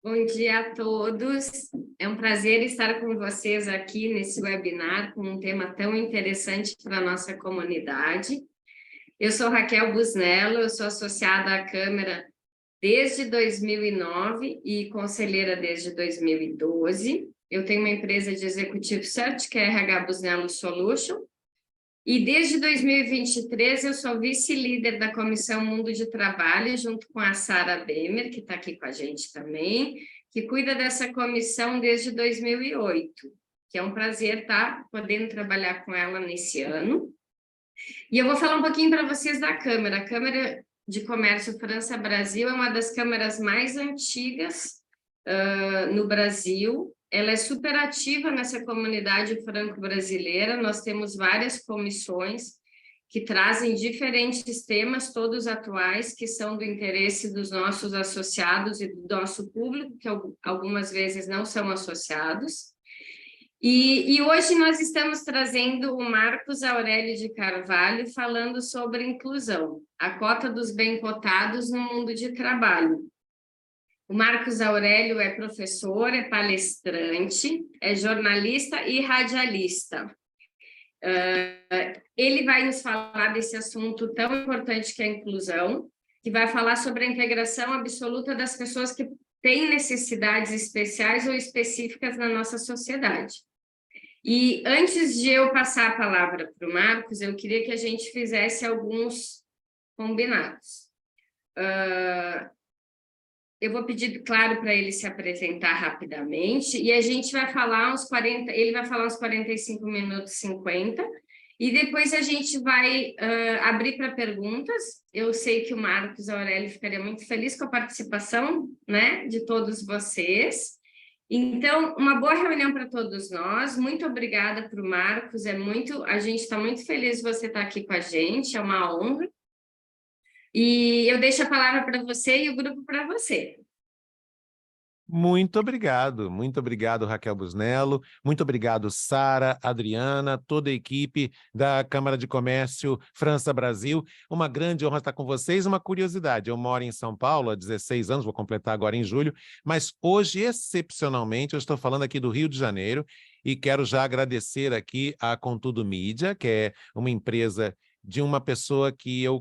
Bom dia a todos. É um prazer estar com vocês aqui nesse webinar com um tema tão interessante para a nossa comunidade. Eu sou Raquel Busnello, eu sou associada à Câmara desde 2009 e conselheira desde 2012. Eu tenho uma empresa de executivo search, que é RH Busnello Solution, e desde 2023 eu sou vice-líder da Comissão Mundo de Trabalho, junto com a Sara Bemer, que está aqui com a gente também, que cuida dessa comissão desde 2008, que é um prazer estar podendo trabalhar com ela nesse ano. E eu vou falar um pouquinho para vocês da Câmara. A Câmara de Comércio França-Brasil é uma das câmaras mais antigas no Brasil. Ela é super ativa nessa comunidade franco-brasileira. Nós temos várias comissões que trazem diferentes temas, todos atuais, que são do interesse dos nossos associados e do nosso público, que algumas vezes não são associados. E hoje nós estamos trazendo o Marcos Aurélio de Carvalho falando sobre inclusão, a cota dos bem cotados no mundo de trabalho. O Marcos Aurélio é professor, é palestrante, é jornalista e radialista. Ele vai nos falar desse assunto tão importante que é a inclusão, que vai falar sobre a integração absoluta das pessoas que têm necessidades especiais ou específicas na nossa sociedade. E antes de eu passar a palavra para o Marcos, eu queria que a gente fizesse alguns combinados. Eu vou pedir, claro, para ele se apresentar rapidamente, e a gente vai falar uns 40, ele vai falar uns 45 minutos, 50, e depois a gente vai abrir para perguntas. Eu sei que o Marcos Aurélio ficaria muito feliz com a participação, né, de todos vocês. Então, uma boa reunião para todos nós. Muito obrigada para o Marcos. A gente está muito feliz de você estar aqui com a gente, é uma honra. E eu deixo a palavra para você e o grupo para você. Muito obrigado, Raquel Busnello, muito obrigado, Sara, Adriana, toda a equipe da Câmara de Comércio França-Brasil. Uma grande honra estar com vocês. Uma curiosidade, eu moro em São Paulo há 16 anos, vou completar agora em julho, mas hoje, excepcionalmente, eu estou falando aqui do Rio de Janeiro e quero já agradecer aqui a Contudo Mídia, que é uma empresa de uma pessoa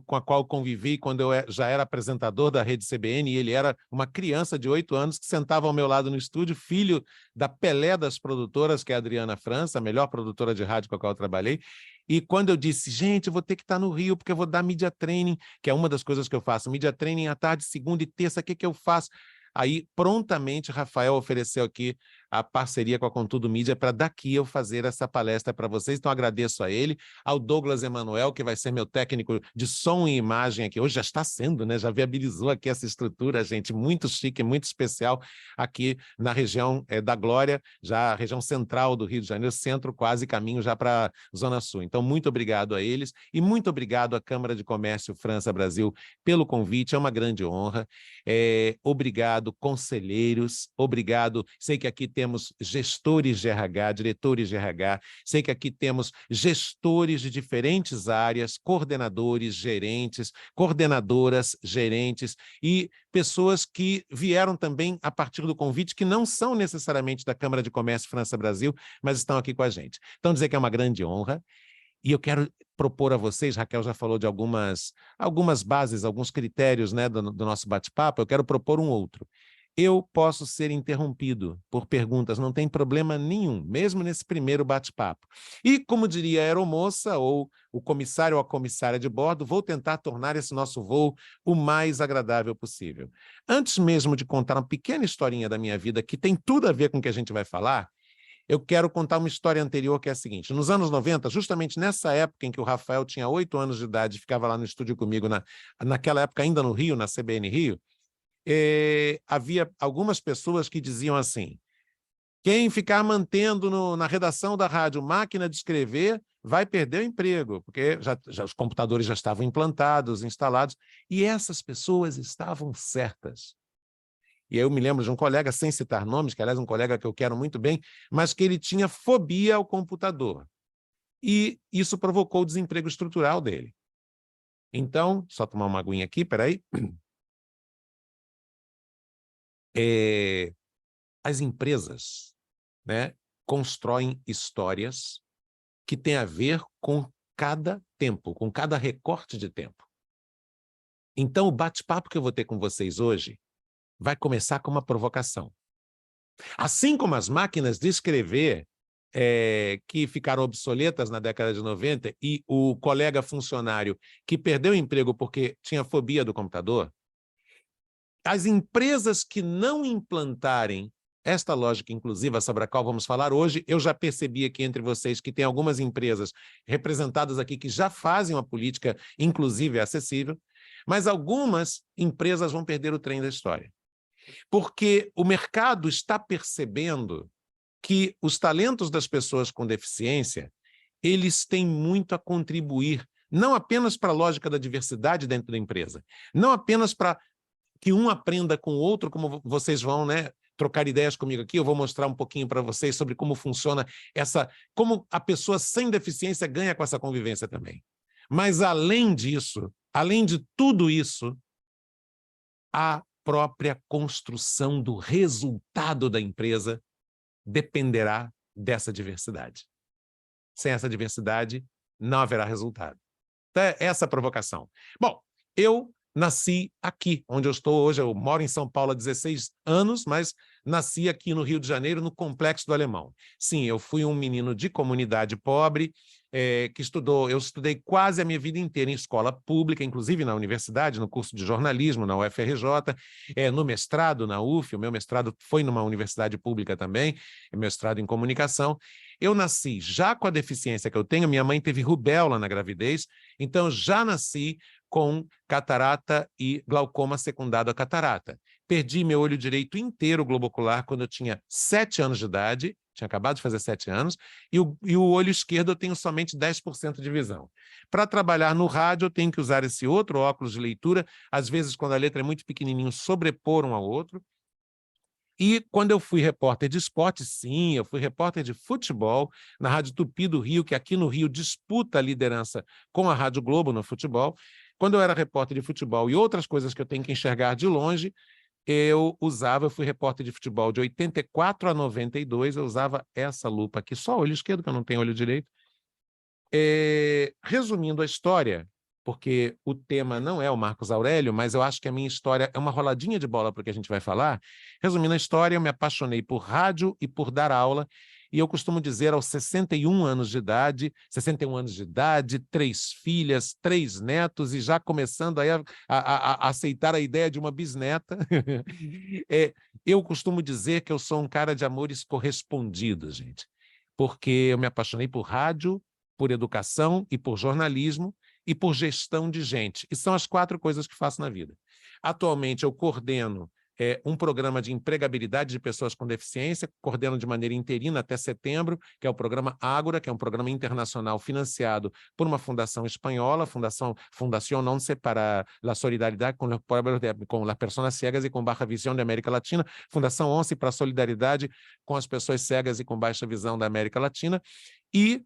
com a qual convivi quando eu já era apresentador da Rede CBN, e ele era uma criança de 8 anos que sentava ao meu lado no estúdio, filho da Pelé das produtoras, que é a Adriana França, a melhor produtora de rádio com a qual eu trabalhei. E quando eu disse, gente, eu vou ter que estar no Rio, porque eu vou dar media training, que é uma das coisas que eu faço, media training à tarde, segunda e terça, o que eu faço? Aí, prontamente, Rafael ofereceu aqui a parceria com a Contudo Mídia para daqui eu fazer essa palestra para vocês. Então, agradeço a ele, ao Douglas Emanuel, que vai ser meu técnico de som e imagem aqui. Hoje já está sendo, né? Já viabilizou aqui essa estrutura, gente, muito chique, muito especial, aqui na região da Glória, já a região central do Rio de Janeiro, centro, quase caminho já para a Zona Sul. Então, muito obrigado a eles e muito obrigado à Câmara de Comércio França-Brasil pelo convite, é uma grande honra. Obrigado, conselheiros, obrigado. Sei que aqui temos gestores de RH, diretores de RH, sei que aqui temos gestores de diferentes áreas, coordenadores, gerentes, coordenadoras, gerentes e pessoas que vieram também a partir do convite, que não são necessariamente da Câmara de Comércio França-Brasil, mas estão aqui com a gente. Então, dizer que é uma grande honra. E eu quero propor a vocês, Raquel já falou de algumas bases, alguns critérios, né, do nosso bate-papo, eu quero propor um outro. Eu posso ser interrompido por perguntas, não tem problema nenhum, mesmo nesse primeiro bate-papo. E, como diria a aeromoça, ou o comissário ou a comissária de bordo, vou tentar tornar esse nosso voo o mais agradável possível. Antes mesmo de contar uma pequena historinha da minha vida, que tem tudo a ver com o que a gente vai falar, eu quero contar uma história anterior, que é a seguinte. Nos anos 90, justamente nessa época em que o Rafael tinha 8 anos de idade, ficava lá no estúdio comigo, naquela época ainda no Rio, na CBN Rio, havia algumas pessoas que diziam assim, quem ficar mantendo na redação da rádio máquina de escrever vai perder o emprego, porque já os computadores já estavam implantados, instalados, e essas pessoas estavam certas. E eu me lembro de um colega, sem citar nomes, que aliás é um colega que eu quero muito bem, mas que ele tinha fobia ao computador. E isso provocou o desemprego estrutural dele. Então, só tomar uma aguinha aqui, peraí. As empresas, né, constroem histórias que têm a ver com cada tempo, com cada recorte de tempo. Então, o bate-papo que eu vou ter com vocês hoje vai começar com uma provocação. Assim como as máquinas de escrever que ficaram obsoletas na década de 90 e o colega funcionário que perdeu o emprego porque tinha fobia do computador, as empresas que não implantarem esta lógica inclusiva sobre a qual vamos falar hoje, eu já percebi aqui entre vocês que tem algumas empresas representadas aqui que já fazem uma política inclusiva e acessível, mas algumas empresas vão perder o trem da história. Porque o mercado está percebendo que os talentos das pessoas com deficiência, eles têm muito a contribuir, não apenas para a lógica da diversidade dentro da empresa, não apenas para que um aprenda com o outro, como vocês vão, né, trocar ideias comigo aqui, eu vou mostrar um pouquinho para vocês sobre como funciona como a pessoa sem deficiência ganha com essa convivência também. Mas além disso, além de tudo isso, a própria construção do resultado da empresa dependerá dessa diversidade. Sem essa diversidade, não haverá resultado. Então, é essa a provocação. Bom, eu nasci aqui, onde eu estou hoje. Eu moro em São Paulo há 16 anos, mas nasci aqui no Rio de Janeiro, no Complexo do Alemão. Sim, eu fui um menino de comunidade pobre, que eu estudei quase a minha vida inteira em escola pública, inclusive na universidade, no curso de jornalismo, na UFRJ, no mestrado, na UF, o meu mestrado foi numa universidade pública também, mestrado em comunicação. Eu nasci já com a deficiência que eu tenho, minha mãe teve rubéola na gravidez, então já nasci com catarata e glaucoma secundado a catarata. Perdi meu olho direito inteiro globocular quando eu tinha 7 anos de idade, tinha acabado de fazer 7 anos, e o olho esquerdo eu tenho somente 10% de visão. Para trabalhar no rádio, eu tenho que usar esse outro óculos de leitura, às vezes, quando a letra é muito pequenininho, sobrepor um ao outro. E quando eu fui repórter de esporte, sim, eu fui repórter de futebol na Rádio Tupi do Rio, que aqui no Rio disputa a liderança com a Rádio Globo no futebol. Quando eu era repórter de futebol e outras coisas que eu tenho que enxergar de longe, eu fui repórter de futebol de 84 a 92, eu usava essa lupa aqui, só olho esquerdo, que eu não tenho olho direito. Resumindo a história, porque o tema não é o Marcos Aurélio, mas eu acho que a minha história é uma roladinha de bola para o que a gente vai falar. Resumindo a história, eu me apaixonei por rádio e por dar aula, e eu costumo dizer, aos 61 anos de idade, 3 filhas, 3 netos, e já começando aí a aceitar a ideia de uma bisneta, eu costumo dizer que eu sou um cara de amores correspondidos, gente, porque eu me apaixonei por rádio, por educação e por jornalismo, e por gestão de gente. E são as 4 coisas que faço na vida. Atualmente, eu coordeno um programa de empregabilidade de pessoas com deficiência, coordeno de maneira interina até setembro, que é o programa Ágora, que é um programa internacional financiado por uma fundação espanhola, Fundación Once para la Solidaridad con las Personas Cegas e com Baixa Visão da América Latina, Fundação Once para a Solidariedade com as Pessoas Cegas e com Baixa Visão da América Latina, e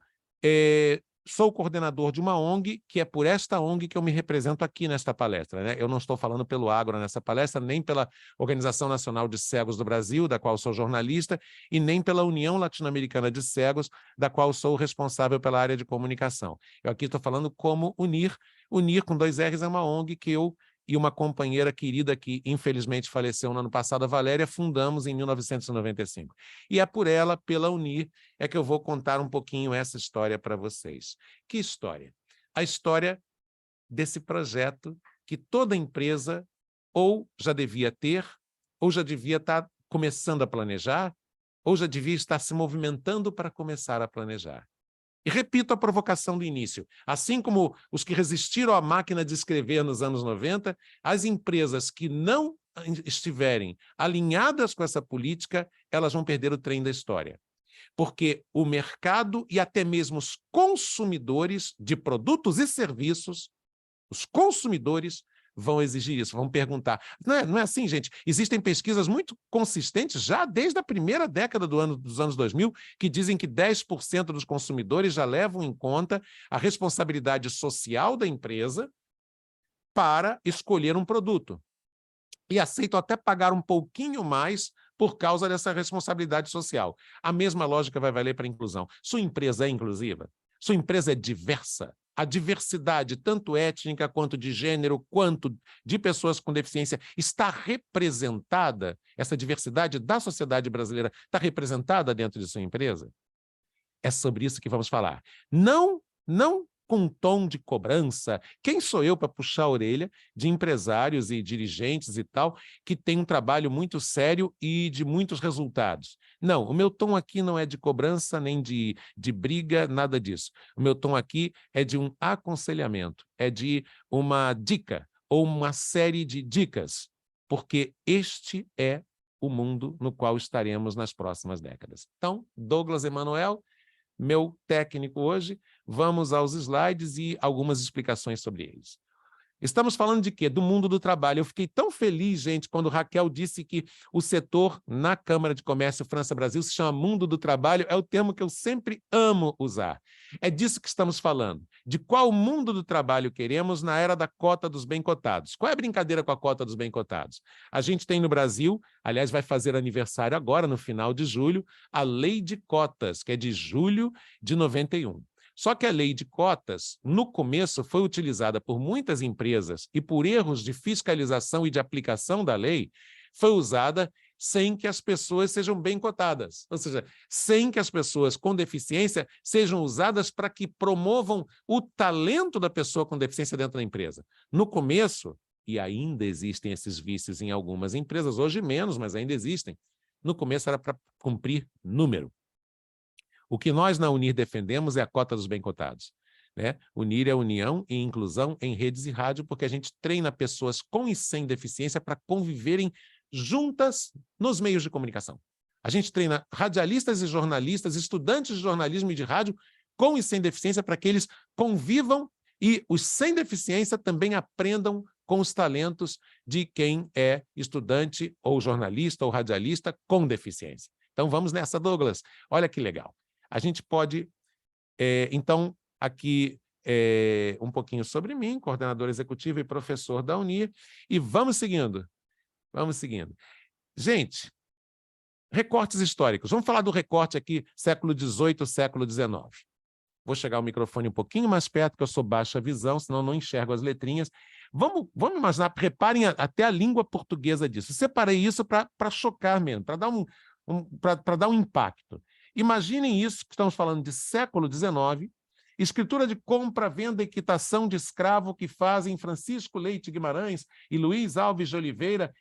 sou coordenador de uma ONG, que é por esta ONG que eu me represento aqui nesta palestra, né? Eu não estou falando pelo Ágora nessa palestra, nem pela Organização Nacional de Cegos do Brasil, da qual sou jornalista, e nem pela União Latino-Americana de Cegos, da qual sou responsável pela área de comunicação. Eu aqui estou falando como UNIR. UNIR, com 2 R's, é uma ONG que eu e uma companheira querida que infelizmente faleceu no ano passado, a Valéria, fundamos em 1995. E é por ela, pela UNIR, é que eu vou contar um pouquinho essa história para vocês. Que história? A história desse projeto que toda empresa ou já devia ter, ou já devia estar começando a planejar, ou já devia estar se movimentando para começar a planejar. E repito a provocação do início. Assim como os que resistiram à máquina de escrever nos anos 90, as empresas que não estiverem alinhadas com essa política, elas vão perder o trem da história. Porque o mercado e até mesmo os consumidores de produtos e serviços, os consumidores vão exigir isso, vão perguntar. Não é assim, gente. Existem pesquisas muito consistentes, já desde a primeira década dos anos 2000, que dizem que 10% dos consumidores já levam em conta a responsabilidade social da empresa para escolher um produto. e aceitam até pagar um pouquinho mais por causa dessa responsabilidade social. A mesma lógica vai valer para a inclusão. Sua empresa é inclusiva? Sua empresa é diversa? A diversidade, tanto étnica, quanto de gênero, quanto de pessoas com deficiência, está representada? Essa diversidade da sociedade brasileira está representada dentro de sua empresa? É sobre isso que vamos falar. Não com um tom de cobrança. Quem sou eu para puxar a orelha de empresários e dirigentes e tal, que têm um trabalho muito sério e de muitos resultados? Não, o meu tom aqui não é de cobrança, nem de briga, nada disso. O meu tom aqui é de um aconselhamento, é de uma dica, ou uma série de dicas, porque este é o mundo no qual estaremos nas próximas décadas. Então, Douglas Emanuel, meu técnico hoje, vamos aos slides e algumas explicações sobre eles. Estamos falando de quê? Do mundo do trabalho. Eu fiquei tão feliz, gente, quando Raquel disse que o setor na Câmara de Comércio França-Brasil se chama mundo do trabalho. É o termo que eu sempre amo usar. É disso que estamos falando. De qual mundo do trabalho queremos na era da cota dos bem-cotados. Qual é a brincadeira com a cota dos bem-cotados? A gente tem no Brasil, aliás, vai fazer aniversário agora, no final de julho, a Lei de Cotas, que é de julho de 91. Só que a lei de cotas, no começo, foi utilizada por muitas empresas e por erros de fiscalização e de aplicação da lei, foi usada sem que as pessoas sejam bem cotadas. Ou seja, sem que as pessoas com deficiência sejam usadas para que promovam o talento da pessoa com deficiência dentro da empresa. No começo, e ainda existem esses vícios em algumas empresas, hoje menos, mas ainda existem, no começo era para cumprir número. O que nós na UNIR defendemos é a cota dos bem-cotados, né? UNIR é união e inclusão em redes e rádio, porque a gente treina pessoas com e sem deficiência para conviverem juntas nos meios de comunicação. A gente treina radialistas e jornalistas, estudantes de jornalismo e de rádio, com e sem deficiência, para que eles convivam e os sem deficiência também aprendam com os talentos de quem é estudante ou jornalista ou radialista com deficiência. Então vamos nessa, Douglas. Olha que legal. A gente pode, então, aqui um pouquinho sobre mim, coordenador executivo e professor da UNIR, e vamos seguindo. Vamos seguindo. Gente, recortes históricos. Vamos falar do recorte aqui, século XVIII, século XIX. Vou chegar o microfone um pouquinho mais perto, porque eu sou baixa visão, senão não enxergo as letrinhas. Vamos imaginar, preparem até a língua portuguesa disso. Separei isso para chocar mesmo, para dar um impacto. Imaginem isso, que estamos falando de século XIX, escritura de compra, venda e quitação de escravo que fazem Francisco Leite Guimarães e Luiz Alves de Oliveira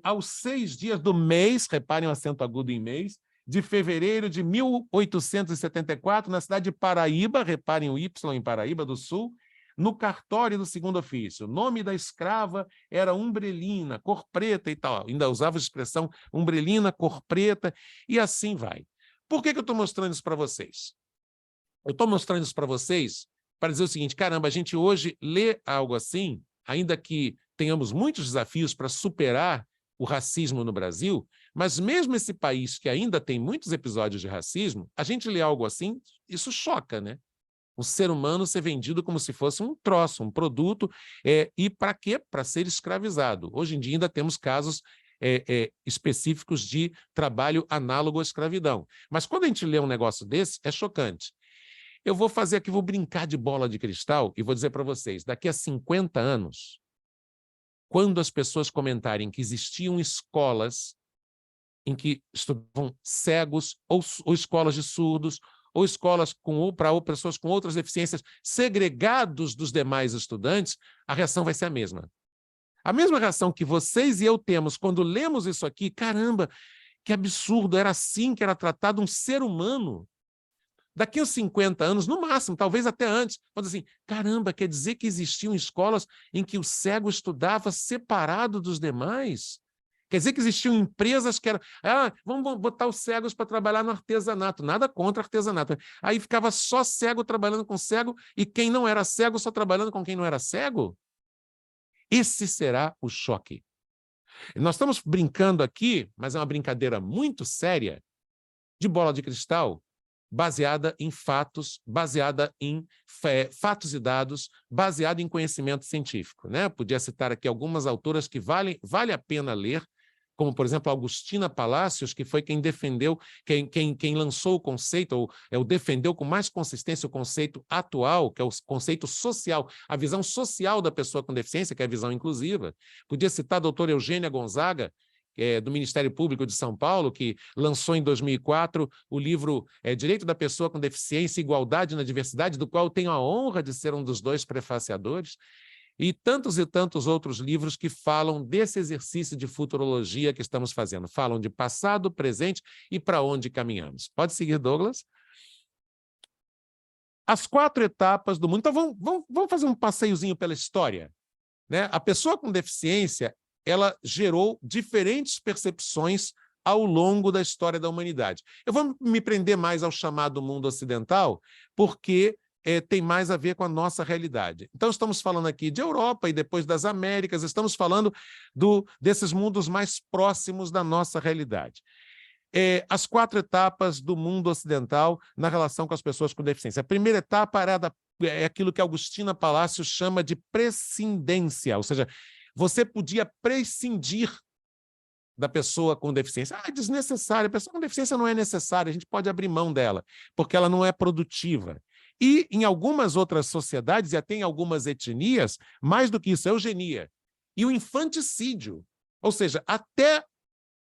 aos 6 dias do mês, reparem o acento agudo em mês, de fevereiro de 1874, na cidade de Paraíba, reparem o Y em Paraíba do Sul, no cartório do segundo ofício. O nome da escrava era Umbrelina, cor preta e tal. Ainda usava a expressão Umbrelina, cor preta, e assim vai. Por que eu estou mostrando isso para vocês? Eu estou mostrando isso para vocês para dizer o seguinte: caramba, a gente hoje lê algo assim, ainda que tenhamos muitos desafios para superar o racismo no Brasil, mas mesmo esse país que ainda tem muitos episódios de racismo, a gente lê algo assim, isso choca, né? O ser humano ser vendido como se fosse um troço, um produto, e para quê? Para ser escravizado. Hoje em dia ainda temos casos específicos de trabalho análogo à escravidão. Mas quando a gente lê um negócio desse, é chocante. Eu vou fazer aqui, vou brincar de bola de cristal e vou dizer para vocês, daqui a 50 anos, quando as pessoas comentarem que existiam escolas em que estudavam cegos, ou escolas de surdos, ou escolas para pessoas com outras deficiências, segregados dos demais estudantes, a reação vai ser a mesma. A mesma reação que vocês e eu temos quando lemos isso aqui: caramba, que absurdo, era assim que era tratado um ser humano. Daqui a 50 anos, no máximo, talvez até antes, vamos dizer assim: caramba, quer dizer que existiam escolas em que o cego estudava separado dos demais? Quer dizer que existiam empresas que eram... vamos botar os cegos para trabalhar no artesanato. Nada contra artesanato. Aí ficava só cego trabalhando com cego e quem não era cego só trabalhando com quem não era cego? Esse será o choque. Nós estamos brincando aqui, mas é uma brincadeira muito séria, de bola de cristal, baseada em fatos, baseada em fatos e dados, baseada em conhecimento científico, né? Podia citar aqui algumas autoras que vale a pena ler, como, por exemplo, Agustina Palacios, que foi quem defendeu, quem lançou o conceito, ou defendeu com mais consistência o conceito atual, que é o conceito social, a visão social da pessoa com deficiência, que é a visão inclusiva. Podia citar a doutora Eugênia Gonzaga, do Ministério Público de São Paulo, que lançou em 2004 o livro Direito da Pessoa com Deficiência e Igualdade na Diversidade, do qual eu tenho a honra de ser um dos 2 prefaciadores, e tantos outros livros que falam desse exercício de futurologia que estamos fazendo. Falam de passado, presente e para onde caminhamos. Pode seguir, Douglas? As 4 etapas do mundo. Então, vamos fazer um passeiozinho pela história, né? A pessoa com deficiência, ela gerou diferentes percepções ao longo da história da humanidade. Eu vou me prender mais ao chamado mundo ocidental, porque tem mais a ver com a nossa realidade. Então, estamos falando aqui de Europa e depois das Américas, estamos falando desses mundos mais próximos da nossa realidade. As 4 etapas do mundo ocidental na relação com as pessoas com deficiência. A primeira etapa é aquilo que Agustina Palacios chama de prescindência, ou seja, você podia prescindir da pessoa com deficiência. É desnecessário, a pessoa com deficiência não é necessária, a gente pode abrir mão dela, porque ela não é produtiva. E em algumas outras sociedades, e até em algumas etnias, mais do que isso, a eugenia e o infanticídio. Ou seja, até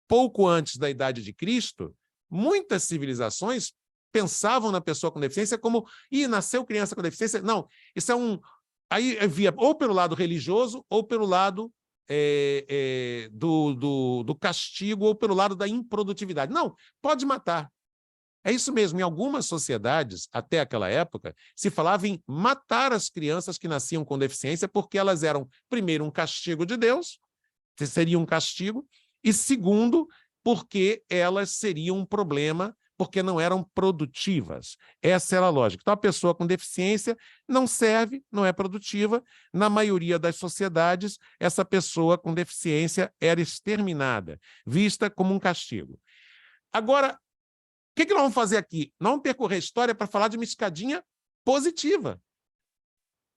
pouco antes da idade de Cristo, muitas civilizações pensavam na pessoa com deficiência como, nasceu criança com deficiência. Não, isso é Aí via ou pelo lado religioso ou pelo lado do castigo ou pelo lado da improdutividade. Não, pode matar. É isso mesmo, em algumas sociedades, até aquela época, se falava em matar as crianças que nasciam com deficiência porque elas eram, primeiro, um castigo de Deus, seria um castigo, e segundo, porque elas seriam um problema, porque não eram produtivas. Essa era a lógica. Então, a pessoa com deficiência não serve, não é produtiva. Na maioria das sociedades, essa pessoa com deficiência era exterminada, vista como um castigo. Agora, o que nós vamos fazer aqui? Nós vamos percorrer a história para falar de uma escadinha positiva.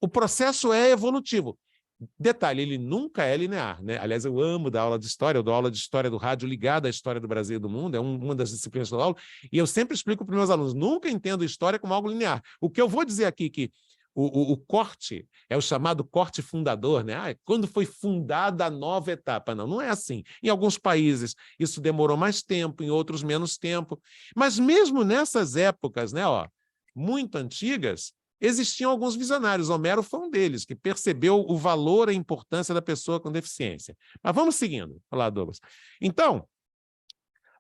O processo é evolutivo. Detalhe, ele nunca é linear, né? Aliás, eu amo dar aula de história, eu dou aula de história do rádio ligada à história do Brasil e do mundo, é uma das disciplinas que eu dou aula, e eu sempre explico para os meus alunos, nunca entendo história como algo linear. O que eu vou dizer aqui que o corte é o chamado corte fundador, né? Quando foi fundada a nova etapa? Não, não é assim. Em alguns países isso demorou mais tempo, em outros menos tempo. Mas mesmo nessas épocas, né, muito antigas, existiam alguns visionários. Homero foi um deles, que percebeu o valor e a importância da pessoa com deficiência. Mas vamos seguindo. Olá, Douglas. Então,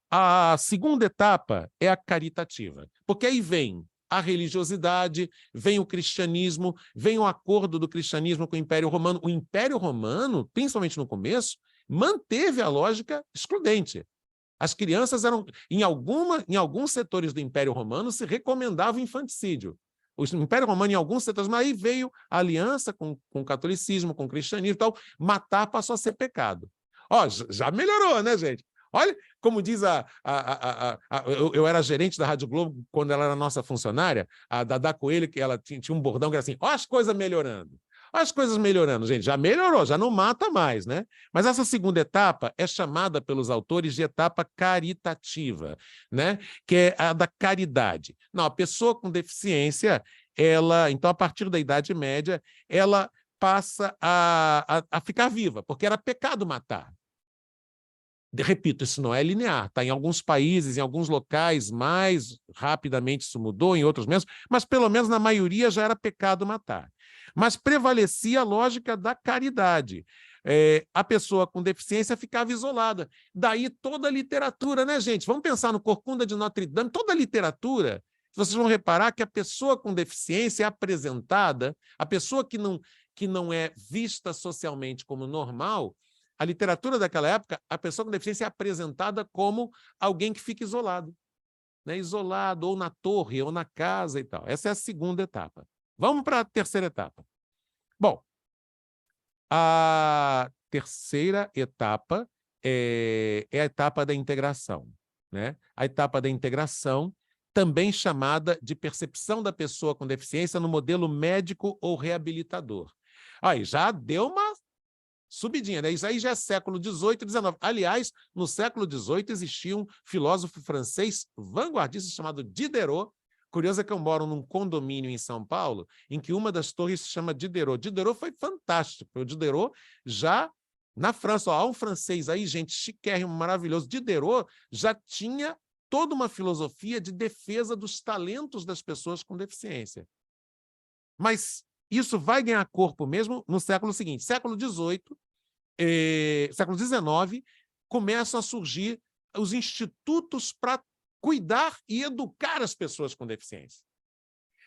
a segunda etapa é a caritativa, porque aí vem a religiosidade, vem o cristianismo, vem o acordo do cristianismo com o Império Romano. O Império Romano, principalmente no começo, manteve a lógica excludente. As crianças eram, em alguns setores do Império Romano, se recomendava o infanticídio. O Império Romano, em alguns setores, mas aí veio a aliança com o catolicismo, com o cristianismo e tal, matar passou a ser pecado. Já melhorou, né, gente? Olha, como diz eu era gerente da Rádio Globo quando ela era nossa funcionária, a Dada Coelho, que ela tinha um bordão que era assim, as coisas melhorando. As coisas melhorando, gente, já melhorou, já não mata mais, né? Mas essa segunda etapa é chamada pelos autores de etapa caritativa, né? Que é a da caridade. Não, a pessoa com deficiência, então, a partir da Idade Média, ela passa a ficar viva, porque era pecado matar. Repito, isso não é linear, tá? Em alguns países, em alguns locais, mais rapidamente isso mudou, em outros menos, mas pelo menos na maioria já era pecado matar. Mas prevalecia a lógica da caridade. A pessoa com deficiência ficava isolada. Daí toda a literatura, né, gente? Vamos pensar no Corcunda de Notre Dame, toda a literatura, vocês vão reparar que a pessoa com deficiência é apresentada, a pessoa que não é vista socialmente como normal. A literatura daquela época, a pessoa com deficiência é apresentada como alguém que fica isolado, né? Isolado, ou na torre, ou na casa e tal. Essa é a segunda etapa. Vamos para a terceira etapa. Bom, a terceira etapa é a etapa da integração, né? A etapa da integração também chamada de percepção da pessoa com deficiência no modelo médico ou reabilitador. Aí já deu uma subidinha, né? Isso aí já é século XVIII e XIX. Aliás, no século XVIII existia um filósofo francês vanguardista chamado Diderot. Curioso é que eu moro num condomínio em São Paulo, em que uma das torres se chama Diderot. Diderot foi fantástico. O Diderot já na França, ó, há um francês aí, gente, chiquérrimo, maravilhoso. Diderot já tinha toda uma filosofia de defesa dos talentos das pessoas com deficiência. Mas isso vai ganhar corpo mesmo no século seguinte. Século XVIII, século XIX, começam a surgir os institutos para cuidar e educar as pessoas com deficiência.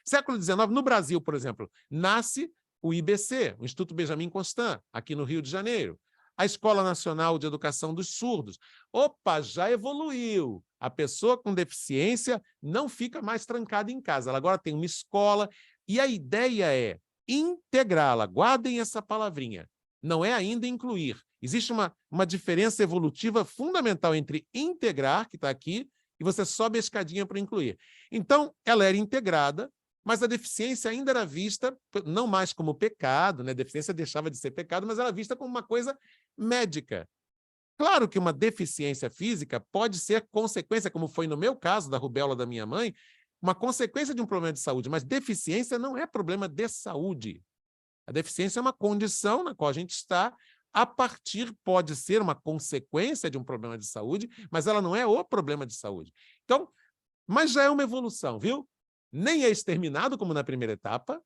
Século XIX, no Brasil, por exemplo, nasce o IBC, o Instituto Benjamin Constant, aqui no Rio de Janeiro. A Escola Nacional de Educação dos Surdos. Opa, já evoluiu. A pessoa com deficiência não fica mais trancada em casa. Ela agora tem uma escola e a ideia é integrá-la. Guardem essa palavrinha. Não é ainda incluir. Existe uma diferença evolutiva fundamental entre integrar, que está aqui, e você sobe a escadinha para incluir. Então, ela era integrada, mas a deficiência ainda era vista, não mais como pecado, né? A deficiência deixava de ser pecado, mas era vista como uma coisa médica. Claro que uma deficiência física pode ser consequência, como foi no meu caso, da rubéola da minha mãe, uma consequência de um problema de saúde, mas deficiência não é problema de saúde. A deficiência é uma condição na qual a gente está, pode ser uma consequência de um problema de saúde, mas ela não é o problema de saúde. Então, mas já é uma evolução, viu? Nem é exterminado, como na primeira etapa,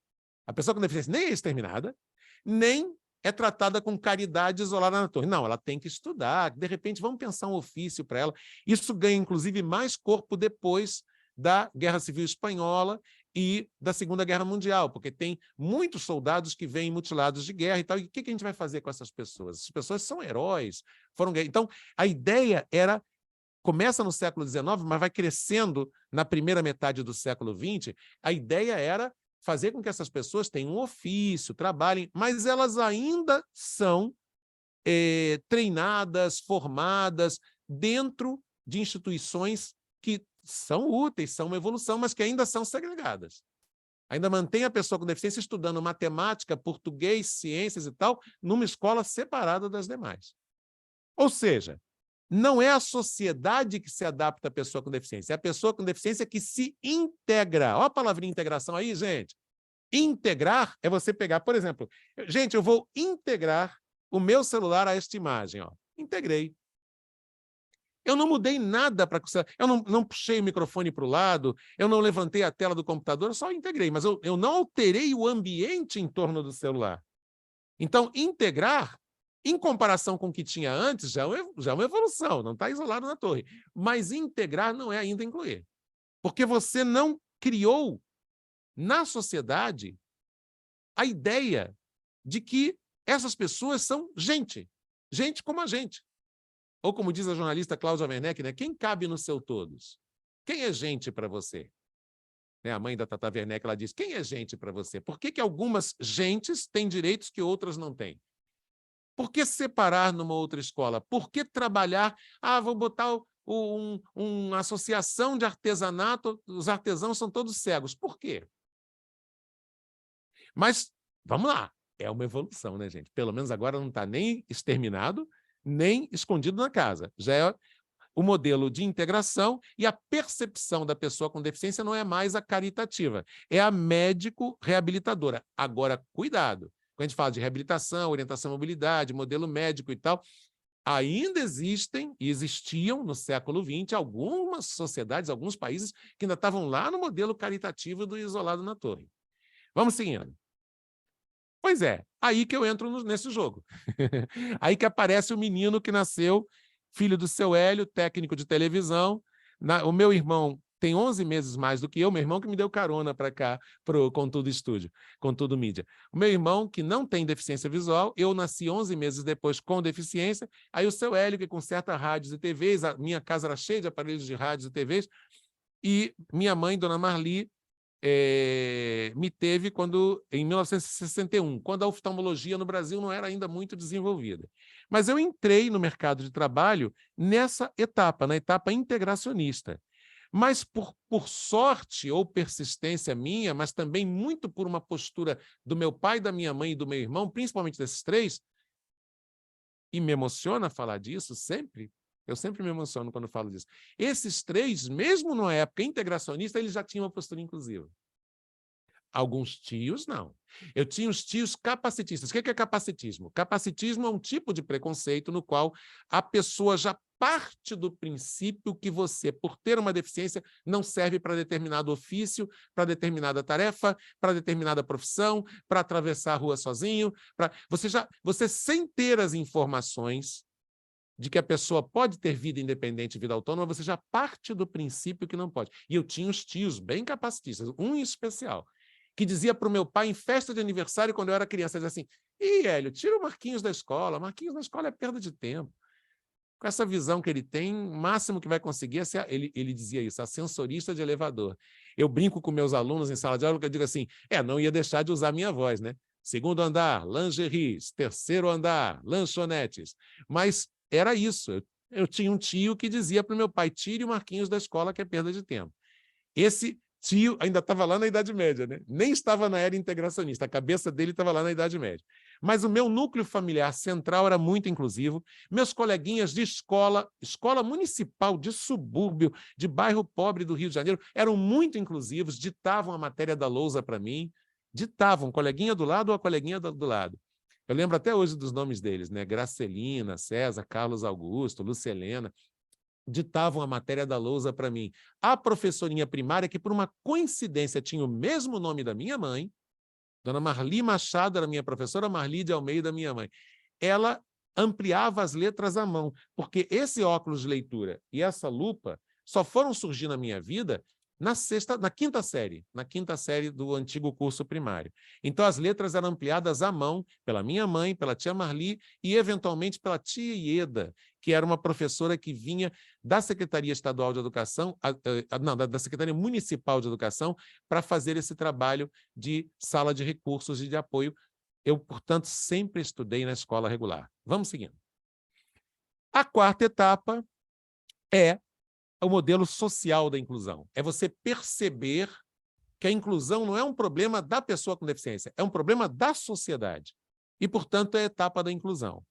a pessoa com deficiência nem é exterminada, nem é tratada com caridade isolada na torre. Não, ela tem que estudar, de repente vamos pensar um ofício para ela. Isso ganha, inclusive, mais corpo depois da Guerra Civil Espanhola e da Segunda Guerra Mundial, porque tem muitos soldados que vêm mutilados de guerra e tal. E o que a gente vai fazer com essas pessoas? Essas pessoas são heróis, foram... Então, a ideia era... Começa no século XIX, mas vai crescendo na primeira metade do século XX. A ideia era fazer com que essas pessoas tenham um ofício, trabalhem, mas elas ainda são treinadas, formadas dentro de instituições que são úteis, são uma evolução, mas que ainda são segregadas. Ainda mantém a pessoa com deficiência estudando matemática, português, ciências e tal, numa escola separada das demais. Ou seja, não é a sociedade que se adapta à pessoa com deficiência, é a pessoa com deficiência que se integra. Olha a palavrinha integração aí, gente. Integrar é você pegar, por exemplo, gente, eu vou integrar o meu celular a esta imagem. Ó. Integrei. Eu não mudei nada para... Eu não puxei o microfone para o lado, eu não levantei a tela do computador, eu só integrei, mas eu não alterei o ambiente em torno do celular. Então, integrar, em comparação com o que tinha antes, já é uma evolução, não está isolado na torre. Mas integrar não é ainda incluir. Porque você não criou na sociedade a ideia de que essas pessoas são gente como a gente. Ou como diz a jornalista Cláudia Werneck, né? Quem cabe no seu todos? Quem é gente para você? Né? A mãe da Tata Werneck, ela diz, quem é gente para você? Por que algumas gentes têm direitos que outras não têm? Por que separar numa outra escola? Por que trabalhar? Ah, vou botar uma associação de artesanato, os artesãos são todos cegos. Por quê? Mas, vamos lá, é uma evolução, né, gente? Pelo menos agora não está nem exterminado, nem escondido na casa. Já é o modelo de integração e a percepção da pessoa com deficiência não é mais a caritativa, é a médico-reabilitadora. Agora, cuidado, quando a gente fala de reabilitação, orientação à mobilidade, modelo médico e tal, ainda existem e existiam no século XX algumas sociedades, alguns países que ainda estavam lá no modelo caritativo do isolado na torre. Vamos seguindo. Pois é, aí que eu entro nesse jogo. Aí que aparece o menino que nasceu, filho do seu Hélio, técnico de televisão. O meu irmão tem 11 meses mais do que eu, meu irmão que me deu carona para cá, para o Contudo Estúdio, Contudo Mídia. O meu irmão, que não tem deficiência visual, eu nasci 11 meses depois com deficiência, aí o seu Hélio, que conserta rádios e TVs, a minha casa era cheia de aparelhos de rádios e TVs, e minha mãe, dona Marli, me teve em 1961, quando a oftalmologia no Brasil não era ainda muito desenvolvida. Mas eu entrei no mercado de trabalho nessa etapa, na etapa integracionista. Mas por sorte ou persistência minha, mas também muito por uma postura do meu pai, da minha mãe e do meu irmão, principalmente desses três, e me emociona falar disso sempre, eu sempre me emociono quando falo disso. Esses três, mesmo numa época integracionista, eles já tinham uma postura inclusiva. Alguns tios, não. Eu tinha os tios capacitistas. O que é capacitismo? Capacitismo é um tipo de preconceito no qual a pessoa já parte do princípio que você, por ter uma deficiência, não serve para determinado ofício, para determinada tarefa, para determinada profissão, para atravessar a rua sozinho. Você, sem ter as informações de que a pessoa pode ter vida independente, vida autônoma, você já parte do princípio que não pode. E eu tinha os tios bem capacitistas, um em especial, que dizia para o meu pai, em festa de aniversário, quando eu era criança, dizia assim, ih, Hélio, tira o Marquinhos da escola é perda de tempo. Com essa visão que ele tem, o máximo que vai conseguir é ser, ele dizia isso, ascensorista de elevador. Eu brinco com meus alunos em sala de aula, que eu digo assim, não ia deixar de usar a minha voz, né? Segundo andar, lingeries. Terceiro andar, lanchonetes. Mas era isso. Eu tinha um tio que dizia para o meu pai, tire o Marquinhos da escola, que é perda de tempo. Esse tio ainda estava lá na Idade Média, né? Nem estava na era integracionista, a cabeça dele estava lá na Idade Média. Mas o meu núcleo familiar central era muito inclusivo, meus coleguinhas de escola municipal, de subúrbio, de bairro pobre do Rio de Janeiro, eram muito inclusivos, ditavam a matéria da lousa para mim, ditavam, coleguinha do lado ou a coleguinha do lado. Eu lembro até hoje dos nomes deles, né? Gracelina, César, Carlos Augusto, Lucelena, ditavam a matéria da lousa para mim. A professorinha primária, que por uma coincidência tinha o mesmo nome da minha mãe, Dona Marli Machado era minha professora, Marli de Almeida, minha mãe. Ela ampliava as letras à mão, porque esse óculos de leitura e essa lupa só foram surgir na minha vida na quinta série do antigo curso primário. Então, as letras eram ampliadas à mão pela minha mãe, pela tia Marli e, eventualmente, pela tia Ieda, que era uma professora que vinha da Secretaria Estadual de Educação, da Secretaria Municipal de Educação, para fazer esse trabalho de sala de recursos e de apoio. Eu, portanto, sempre estudei na escola regular. Vamos seguindo. A quarta etapa é o modelo social da inclusão. É você perceber que a inclusão não é um problema da pessoa com deficiência, é um problema da sociedade. E, portanto, é a etapa da inclusão.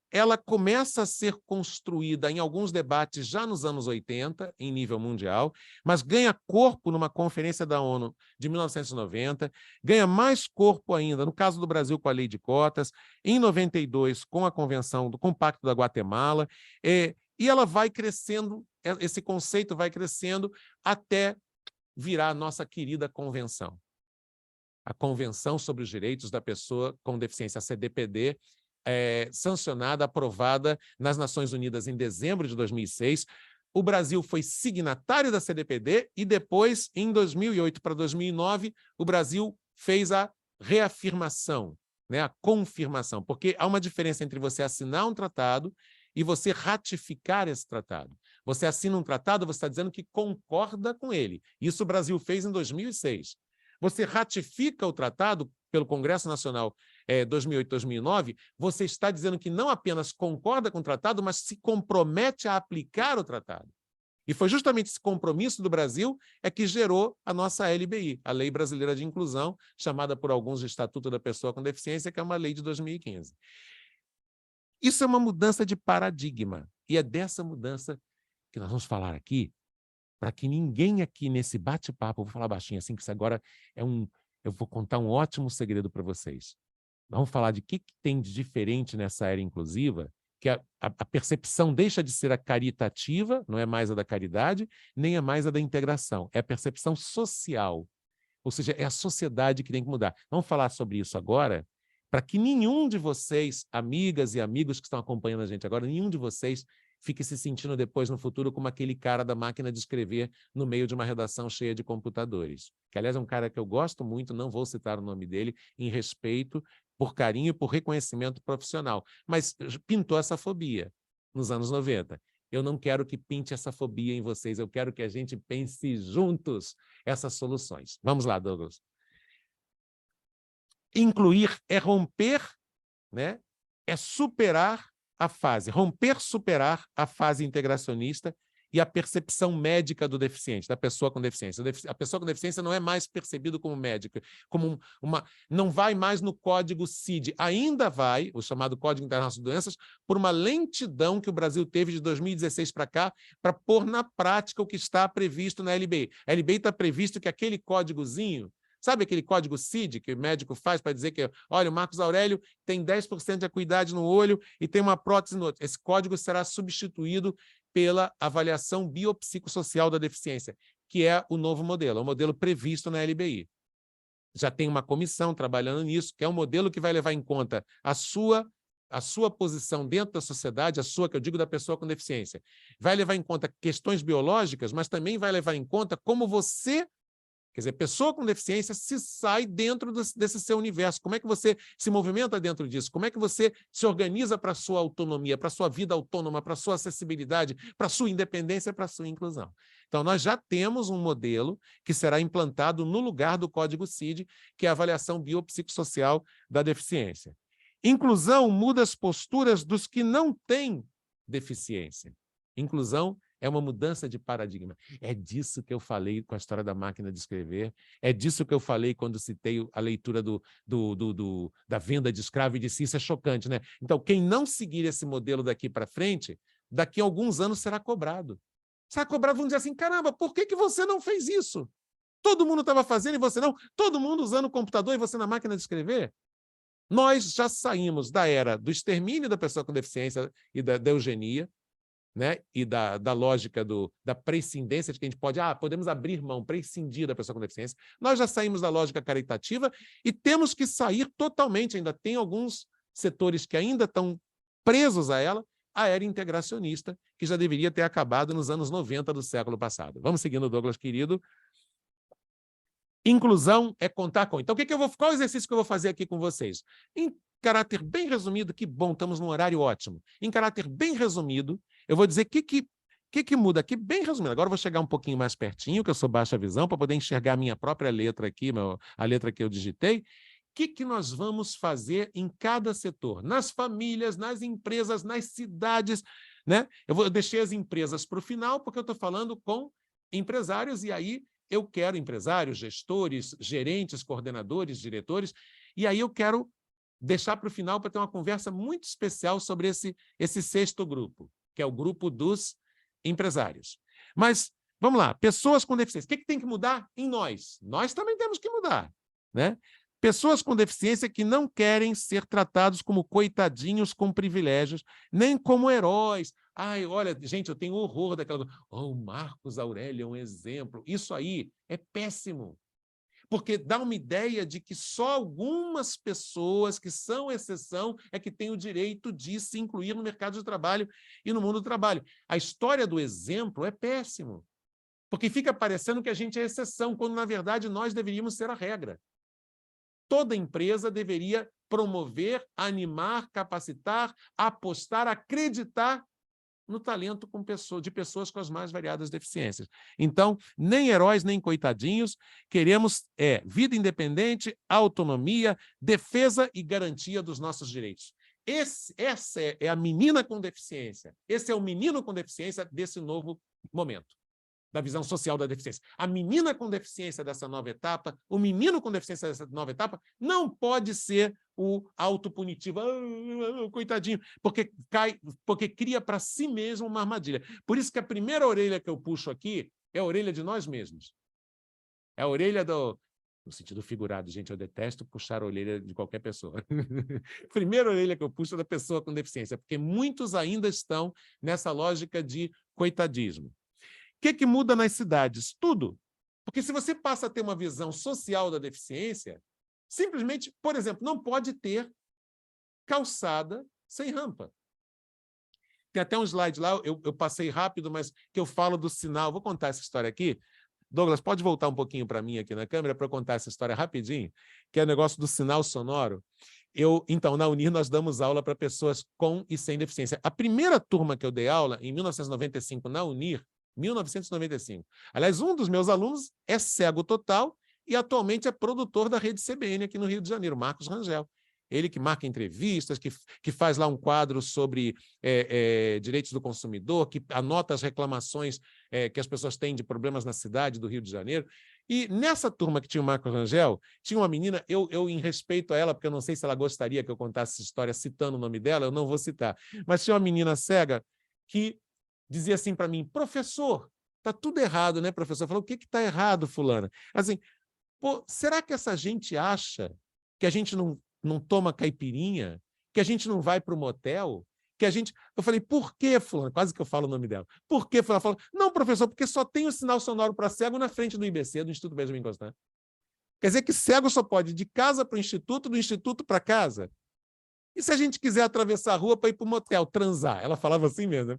Ela começa a ser construída em alguns debates já nos anos 80, em nível mundial, mas ganha corpo numa conferência da ONU de 1990, ganha mais corpo ainda, no caso do Brasil, com a Lei de Cotas, em 92, com a Convenção do Compacto da Guatemala, e ela vai crescendo, esse conceito vai crescendo até virar a nossa querida convenção. A Convenção sobre os Direitos da Pessoa com Deficiência, a CDPD, sancionada, aprovada nas Nações Unidas em dezembro de 2006. O Brasil foi signatário da CDPD e depois, em 2008 para 2009, o Brasil fez a reafirmação, né, a confirmação, porque há uma diferença entre você assinar um tratado e você ratificar esse tratado. Você assina um tratado, você está dizendo que concorda com ele. Isso o Brasil fez em 2006. Você ratifica o tratado pelo Congresso Nacional 2008-2009, você está dizendo que não apenas concorda com o tratado, mas se compromete a aplicar o tratado. E foi justamente esse compromisso do Brasil que gerou a nossa LBI, a Lei Brasileira de Inclusão, chamada por alguns de Estatuto da Pessoa com Deficiência, que é uma lei de 2015. Isso é uma mudança de paradigma, e é dessa mudança que nós vamos falar aqui, para que ninguém aqui nesse bate-papo, vou falar baixinho assim, que isso agora eu vou contar um ótimo segredo para vocês. Vamos falar de que tem de diferente nessa era inclusiva, que a percepção deixa de ser a caritativa, não é mais a da caridade, nem é mais a da integração, é a percepção social, ou seja, é a sociedade que tem que mudar. Vamos falar sobre isso agora, para que nenhum de vocês, amigas e amigos que estão acompanhando a gente agora, nenhum de vocês fique se sentindo depois no futuro como aquele cara da máquina de escrever no meio de uma redação cheia de computadores. Que, aliás, é um cara que eu gosto muito, não vou citar o nome dele, em respeito, por carinho e por reconhecimento profissional. Mas pintou essa fobia nos anos 90. Eu não quero que pinte essa fobia em vocês, eu quero que a gente pense juntos essas soluções. Vamos lá, Douglas. Incluir é romper, né? É superar a fase, romper, superar a fase integracionista e a percepção médica do deficiente, da pessoa com deficiência. A pessoa com deficiência não é mais percebida como médica, como não vai mais no código CID, ainda vai, o chamado Código Internacional de Doenças, por uma lentidão que o Brasil teve de 2016 para cá, para pôr na prática o que está previsto na LBI. A LBI está previsto que aquele códigozinho, sabe aquele código CID que o médico faz para dizer que, olha, o Marcos Aurélio tem 10% de acuidade no olho e tem uma prótese no outro. Esse código será substituído pela avaliação biopsicossocial da deficiência, que é o novo modelo, é o modelo previsto na LBI. Já tem uma comissão trabalhando nisso, que é um modelo que vai levar em conta a sua posição dentro da sociedade, que eu digo da pessoa com deficiência. Vai levar em conta questões biológicas, mas também vai levar em conta como você, quer dizer, pessoa com deficiência, se sai dentro desse seu universo. Como é que você se movimenta dentro disso? Como é que você se organiza para a sua autonomia, para a sua vida autônoma, para a sua acessibilidade, para a sua independência, para a sua inclusão? Então, nós já temos um modelo que será implantado no lugar do Código CID, que é a avaliação biopsicossocial da deficiência. Inclusão muda as posturas dos que não têm deficiência. Inclusão é uma mudança de paradigma. É disso que eu falei com a história da máquina de escrever, é disso que eu falei quando citei a leitura da venda de escravo e disse, isso é chocante, né? Então, quem não seguir esse modelo daqui para frente, daqui a alguns anos será cobrado. Será cobrado, vão dizer assim, caramba, por que você não fez isso? Todo mundo estava fazendo e você não? Todo mundo usando o computador e você na máquina de escrever? Nós já saímos da era do extermínio da pessoa com deficiência e da eugenia, né? E da lógica da prescindência, de que a gente podemos abrir mão, prescindir da pessoa com deficiência. Nós já saímos da lógica caritativa e temos que sair totalmente, ainda tem alguns setores que ainda estão presos a ela, a era integracionista, que já deveria ter acabado nos anos 90 do século passado. Vamos seguindo, Douglas, querido. Inclusão é contar com. Então, qual exercício que eu vou fazer aqui com vocês? Em caráter bem resumido, que bom, estamos num horário ótimo. Em caráter bem resumido, eu vou dizer o que muda aqui, bem resumido. Agora eu vou chegar um pouquinho mais pertinho, que eu sou baixa visão, para poder enxergar a minha própria letra aqui, a letra que eu digitei. O que nós vamos fazer em cada setor? Nas famílias, nas empresas, nas cidades, né? Eu deixei as empresas para o final, porque eu estou falando com empresários, e aí eu quero empresários, gestores, gerentes, coordenadores, diretores, e aí eu quero deixar para o final para ter uma conversa muito especial sobre esse sexto grupo, que é o grupo dos empresários. Mas, vamos lá, pessoas com deficiência. O que tem que mudar em nós? Nós também temos que mudar, né? Pessoas com deficiência que não querem ser tratados como coitadinhos com privilégios, nem como heróis. Ai, olha, gente, eu tenho horror daquela... Oh, Marcos Aurélio é um exemplo. Isso aí é péssimo, porque dá uma ideia de que só algumas pessoas que são exceção é que têm o direito de se incluir no mercado de trabalho e no mundo do trabalho. A história do exemplo é péssimo, porque fica parecendo que a gente é exceção, quando, na verdade, nós deveríamos ser a regra. Toda empresa deveria promover, animar, capacitar, apostar, acreditar no talento de pessoas com as mais variadas deficiências. Então, nem heróis, nem coitadinhos, queremos vida independente, autonomia, defesa e garantia dos nossos direitos. Essa é a menina com deficiência. Esse é o menino com deficiência desse novo momento, da visão social da deficiência. A menina com deficiência dessa nova etapa, o menino com deficiência dessa nova etapa, não pode ser o autopunitivo, coitadinho, porque cria para si mesmo uma armadilha. Por isso que a primeira orelha que eu puxo aqui é a orelha de nós mesmos. É a orelha no sentido figurado, gente, eu detesto puxar a orelha de qualquer pessoa. Primeira orelha que eu puxo é da pessoa com deficiência, porque muitos ainda estão nessa lógica de coitadismo. O que muda nas cidades? Tudo. Porque se você passa a ter uma visão social da deficiência, simplesmente, por exemplo, não pode ter calçada sem rampa. Tem até um slide lá, eu passei rápido, mas que eu falo do sinal. Vou contar essa história aqui. Douglas, pode voltar um pouquinho para mim aqui na câmera para eu contar essa história rapidinho, que é o negócio do sinal sonoro. Então, na Unir, nós damos aula para pessoas com e sem deficiência. A primeira turma que eu dei aula, em 1995, na Unir, 1995. Aliás, um dos meus alunos é cego total e atualmente é produtor da rede CBN aqui no Rio de Janeiro, Marcos Rangel. Ele que marca entrevistas, que faz lá um quadro sobre direitos do consumidor, que anota as reclamações que as pessoas têm de problemas na cidade do Rio de Janeiro. E nessa turma que tinha o Marco Rangel, tinha uma menina, eu em respeito a ela, porque eu não sei se ela gostaria que eu contasse essa história citando o nome dela, eu não vou citar, mas tinha uma menina cega que dizia assim para mim: professor, está tudo errado, né, professor? Eu falei: o que está errado, fulana? Assim, pô, será que essa gente acha que a gente não toma caipirinha, que a gente não vai para o motel, que a gente... Eu falei: por quê, fulano? Quase que eu falo o nome dela. Por quê, fulano? Ela falou: não, professor, porque só tem o sinal sonoro para cego na frente do IBC, do Instituto Benjamin Constant. Quer dizer que cego só pode ir de casa para o instituto, do instituto para casa. E se a gente quiser atravessar a rua para ir para o motel, transar? Ela falava assim mesmo.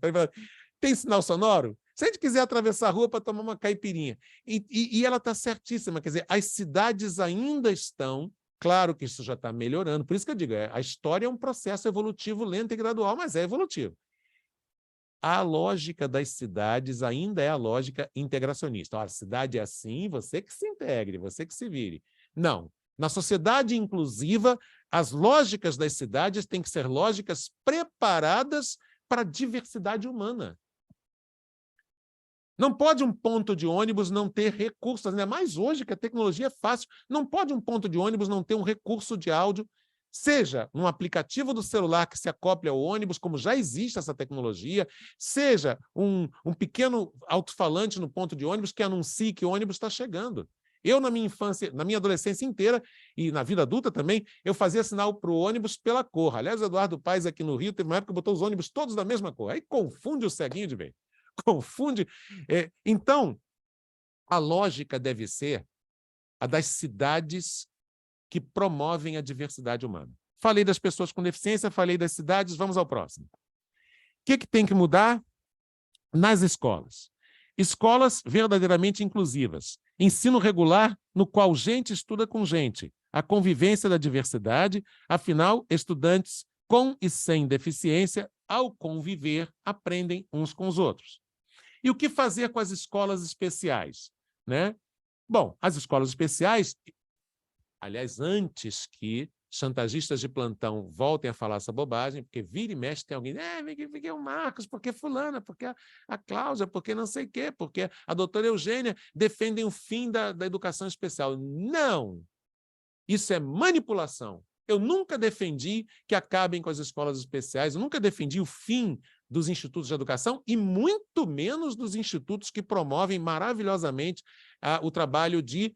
Tem sinal sonoro? Se a gente quiser atravessar a rua para tomar uma caipirinha. E ela está certíssima. Quer dizer, as cidades ainda estão... Claro que isso já está melhorando. Por isso que eu digo, a história é um processo evolutivo lento e gradual, mas é evolutivo. A lógica das cidades ainda é a lógica integracionista. A cidade é assim, você que se integre, você que se vire. Não. Na sociedade inclusiva, as lógicas das cidades têm que ser lógicas preparadas para a diversidade humana. Não pode um ponto de ônibus não ter recursos, ainda mais hoje que a tecnologia é fácil. Não pode um ponto de ônibus não ter um recurso de áudio, seja um aplicativo do celular que se acople ao ônibus, como já existe essa tecnologia, seja um pequeno alto-falante no ponto de ônibus que anuncie que o ônibus está chegando. Eu, na minha infância, na minha adolescência inteira e na vida adulta também, eu fazia sinal para o ônibus pela cor. Aliás, o Eduardo Paes aqui no Rio teve uma época que botou os ônibus todos da mesma cor. Aí confunde o ceguinho de bem. Confunde. Então, a lógica deve ser a das cidades que promovem a diversidade humana. Falei das pessoas com deficiência, falei das cidades, vamos ao próximo. O que tem que mudar? Nas escolas. Escolas verdadeiramente inclusivas. Ensino regular no qual gente estuda com gente. A convivência da diversidade, afinal, estudantes com e sem deficiência, ao conviver, aprendem uns com os outros. E o que fazer com as escolas especiais, né? Bom, as escolas especiais, aliás, antes que chantagistas de plantão voltem a falar essa bobagem, porque vira e mexe tem alguém, porque o Marcos, porque fulana, porque a Cláudia, porque não sei o quê, porque a doutora Eugênia defendem o fim da educação especial. Não! Isso é manipulação. Eu nunca defendi que acabem com as escolas especiais, eu nunca defendi o fim dos institutos de educação e muito menos dos institutos que promovem maravilhosamente o trabalho de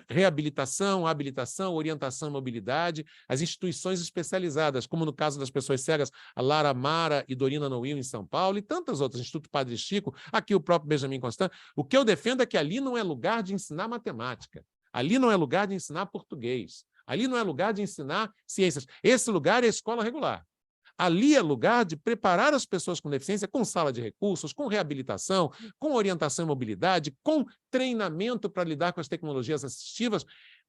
reabilitação, habilitação, orientação e mobilidade, as instituições especializadas, como no caso das pessoas cegas, a Lara Mara e Dorina Noil em São Paulo e tantas outras, Instituto Padre Chico, aqui o próprio Benjamin Constant. O que eu defendo é que ali não é lugar de ensinar matemática, ali não é lugar de ensinar português, ali não é lugar de ensinar ciências. Esse lugar é a escola regular. Ali é lugar de preparar as pessoas com deficiência com sala de recursos, com reabilitação, com orientação e mobilidade, com treinamento para lidar com as tecnologias assistivas,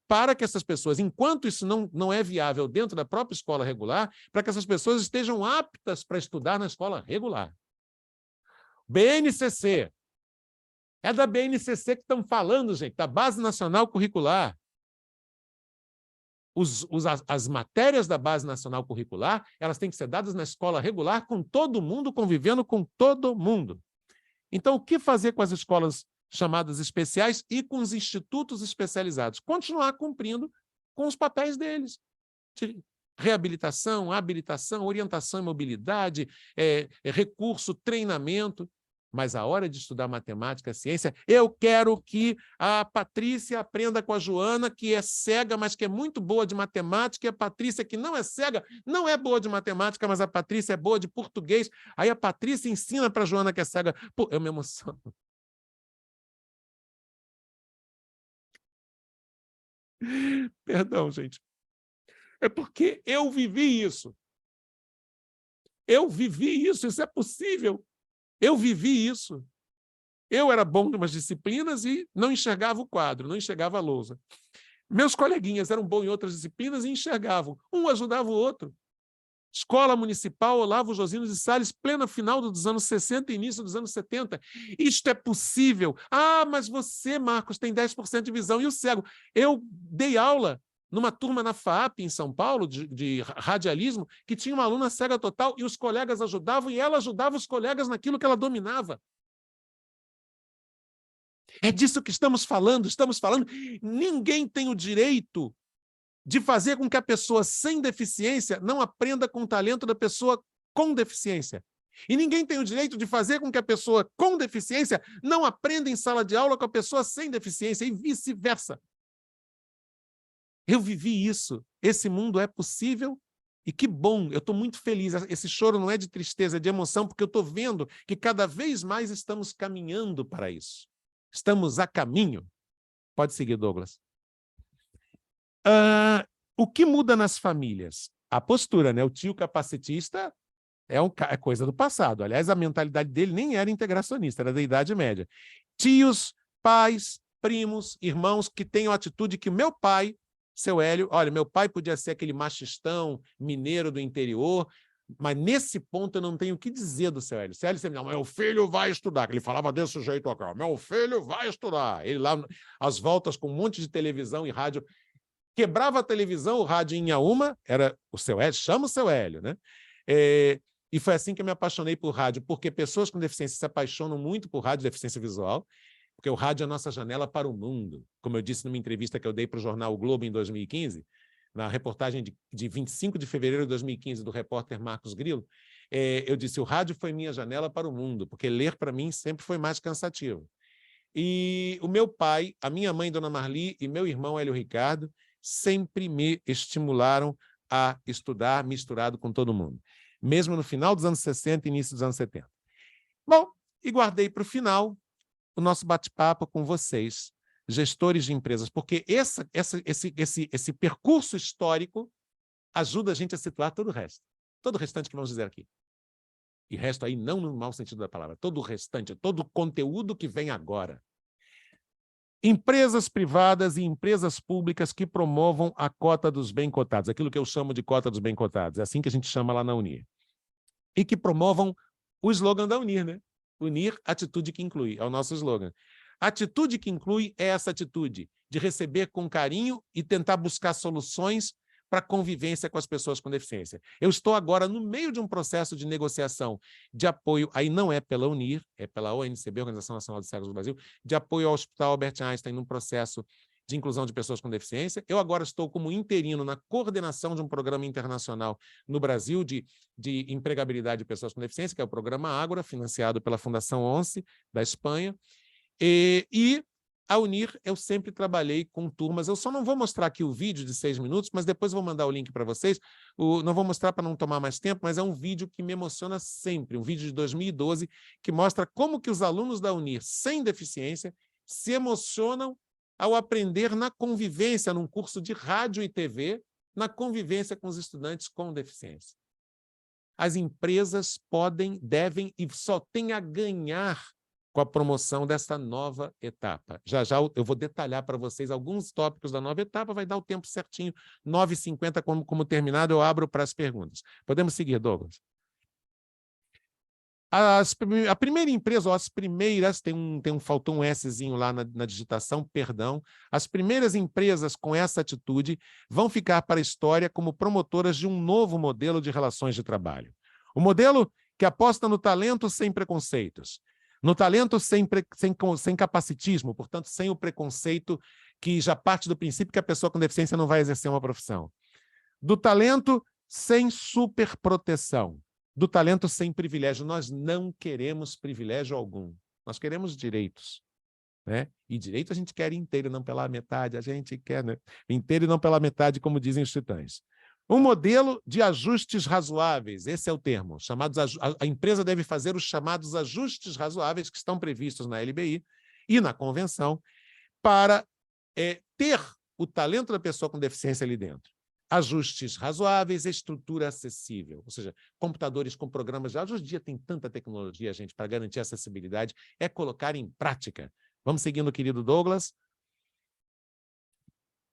para que essas pessoas, enquanto isso não é viável dentro da própria escola regular, para que essas pessoas estejam aptas para estudar na escola regular. BNCC. É da BNCC que estão falando, gente, da Base Nacional Curricular. As matérias da Base Nacional Curricular, elas têm que ser dadas na escola regular com todo mundo, convivendo com todo mundo. Então, o que fazer com as escolas chamadas especiais e com os institutos especializados? Continuar cumprindo com os papéis deles. Reabilitação, habilitação, orientação e mobilidade, recurso, treinamento. Mas a hora de estudar matemática, ciência, eu quero que a Patrícia aprenda com a Joana, que é cega, mas que é muito boa de matemática, e a Patrícia, que não é cega, não é boa de matemática, mas a Patrícia é boa de português. Aí a Patrícia ensina para a Joana, que é cega. Pô, eu me emociono. Perdão, gente. É porque eu vivi isso. Eu vivi isso, isso é possível. Eu vivi isso. Eu era bom em umas disciplinas e não enxergava o quadro, não enxergava a lousa. Meus coleguinhas eram bons em outras disciplinas e enxergavam. Um ajudava o outro. Escola Municipal Olavo Josino de Salles, plena final dos anos 60 e início dos anos 70. Isto é possível. Ah, mas você, Marcos, tem 10% de visão. E o cego? Eu dei aula numa turma na FAAP, em São Paulo, de radialismo, que tinha uma aluna cega total e os colegas ajudavam e ela ajudava os colegas naquilo que ela dominava. É disso que estamos falando. Ninguém tem o direito de fazer com que a pessoa sem deficiência não aprenda com o talento da pessoa com deficiência. E ninguém tem o direito de fazer com que a pessoa com deficiência não aprenda em sala de aula com a pessoa sem deficiência e vice-versa. Eu vivi isso. Esse mundo é possível e que bom. Eu estou muito feliz. Esse choro não é de tristeza, é de emoção, porque eu estou vendo que cada vez mais estamos caminhando para isso. Estamos a caminho. Pode seguir, Douglas. O que muda nas famílias? A postura, né? O tio capacitista é coisa do passado. Aliás, a mentalidade dele nem era integracionista, era da Idade Média. Tios, pais, primos, irmãos que tenham a atitude que meu pai, seu Hélio, olha, meu pai podia ser aquele machistão mineiro do interior, mas nesse ponto eu não tenho o que dizer do seu Hélio. Seu Hélio sempre diz, meu filho vai estudar. Ele falava desse jeito aqui, meu filho vai estudar. Ele lá, às voltas com um monte de televisão e rádio, quebrava a televisão, o rádio ia uma, era o seu Hélio, chama o seu Hélio, né? E foi assim que eu me apaixonei por rádio, porque pessoas com deficiência se apaixonam muito por rádio, deficiência visual, porque o rádio é a nossa janela para o mundo. Como eu disse numa entrevista que eu dei para o jornal O Globo em 2015, na reportagem de 25 de fevereiro de 2015, do repórter Marcos Grilo, eu disse, o rádio foi minha janela para o mundo, porque ler para mim sempre foi mais cansativo. E o meu pai, a minha mãe, Dona Marli, e meu irmão, Hélio Ricardo, sempre me estimularam a estudar misturado com todo mundo. Mesmo no final dos anos 60 e início dos anos 70. Bom, e guardei para o final o nosso bate-papo com vocês, gestores de empresas, porque esse percurso histórico ajuda a gente a situar todo o resto. Todo o restante que vamos dizer aqui. E resto aí não no mau sentido da palavra, todo o restante, todo o conteúdo que vem agora. Empresas privadas e empresas públicas que promovam a cota dos bem cotados, aquilo que eu chamo de cota dos bem cotados, é assim que a gente chama lá na Unir. E que promovam o slogan da Unir, né? Unir, atitude que inclui, é o nosso slogan. Atitude que inclui é essa atitude de receber com carinho e tentar buscar soluções para a convivência com as pessoas com deficiência. Eu estou agora no meio de um processo de negociação de apoio, aí não é pela Unir, é pela ONCB, Organização Nacional de Cegos do Brasil, de apoio ao Hospital Albert Einstein num processo de inclusão de pessoas com deficiência. Eu agora estou como interino na coordenação de um programa internacional no Brasil de empregabilidade de pessoas com deficiência, que é o Programa Ágora, financiado pela Fundação ONCE, da Espanha. E a Unir, eu sempre trabalhei com turmas. Eu só não vou mostrar aqui o vídeo de 6 minutos, mas depois vou mandar o link para vocês. Não vou mostrar para não tomar mais tempo, mas é um vídeo que me emociona sempre, um vídeo de 2012, que mostra como que os alunos da Unir sem deficiência se emocionam ao aprender na convivência, num curso de rádio e TV, na convivência com os estudantes com deficiência. As empresas podem, devem e só têm a ganhar com a promoção dessa nova etapa. Já já eu vou detalhar para vocês alguns tópicos da nova etapa, vai dar o tempo certinho, 9h50, como terminado, eu abro para as perguntas. Podemos seguir, Douglas? A primeira empresa, ou as primeiras, faltou um Szinho lá na digitação, perdão. As primeiras empresas com essa atitude vão ficar para a história como promotoras de um novo modelo de relações de trabalho. O modelo que aposta no talento sem preconceitos, no talento sem capacitismo, portanto, sem o preconceito que já parte do princípio que a pessoa com deficiência não vai exercer uma profissão. Do talento sem superproteção. Do talento sem privilégio. Nós não queremos privilégio algum. Nós queremos direitos. Né? E direito a gente quer inteiro, não pela metade. A gente quer, né? Inteiro e não pela metade, como dizem os titãs. Um modelo de ajustes razoáveis, esse é o termo. A empresa deve fazer os chamados ajustes razoáveis que estão previstos na LBI e na Convenção para ter o talento da pessoa com deficiência ali dentro. Ajustes razoáveis, estrutura acessível, ou seja, computadores com programas de áudio. Hoje em dia tem tanta tecnologia, gente, para garantir acessibilidade, é colocar em prática. Vamos seguindo, querido Douglas.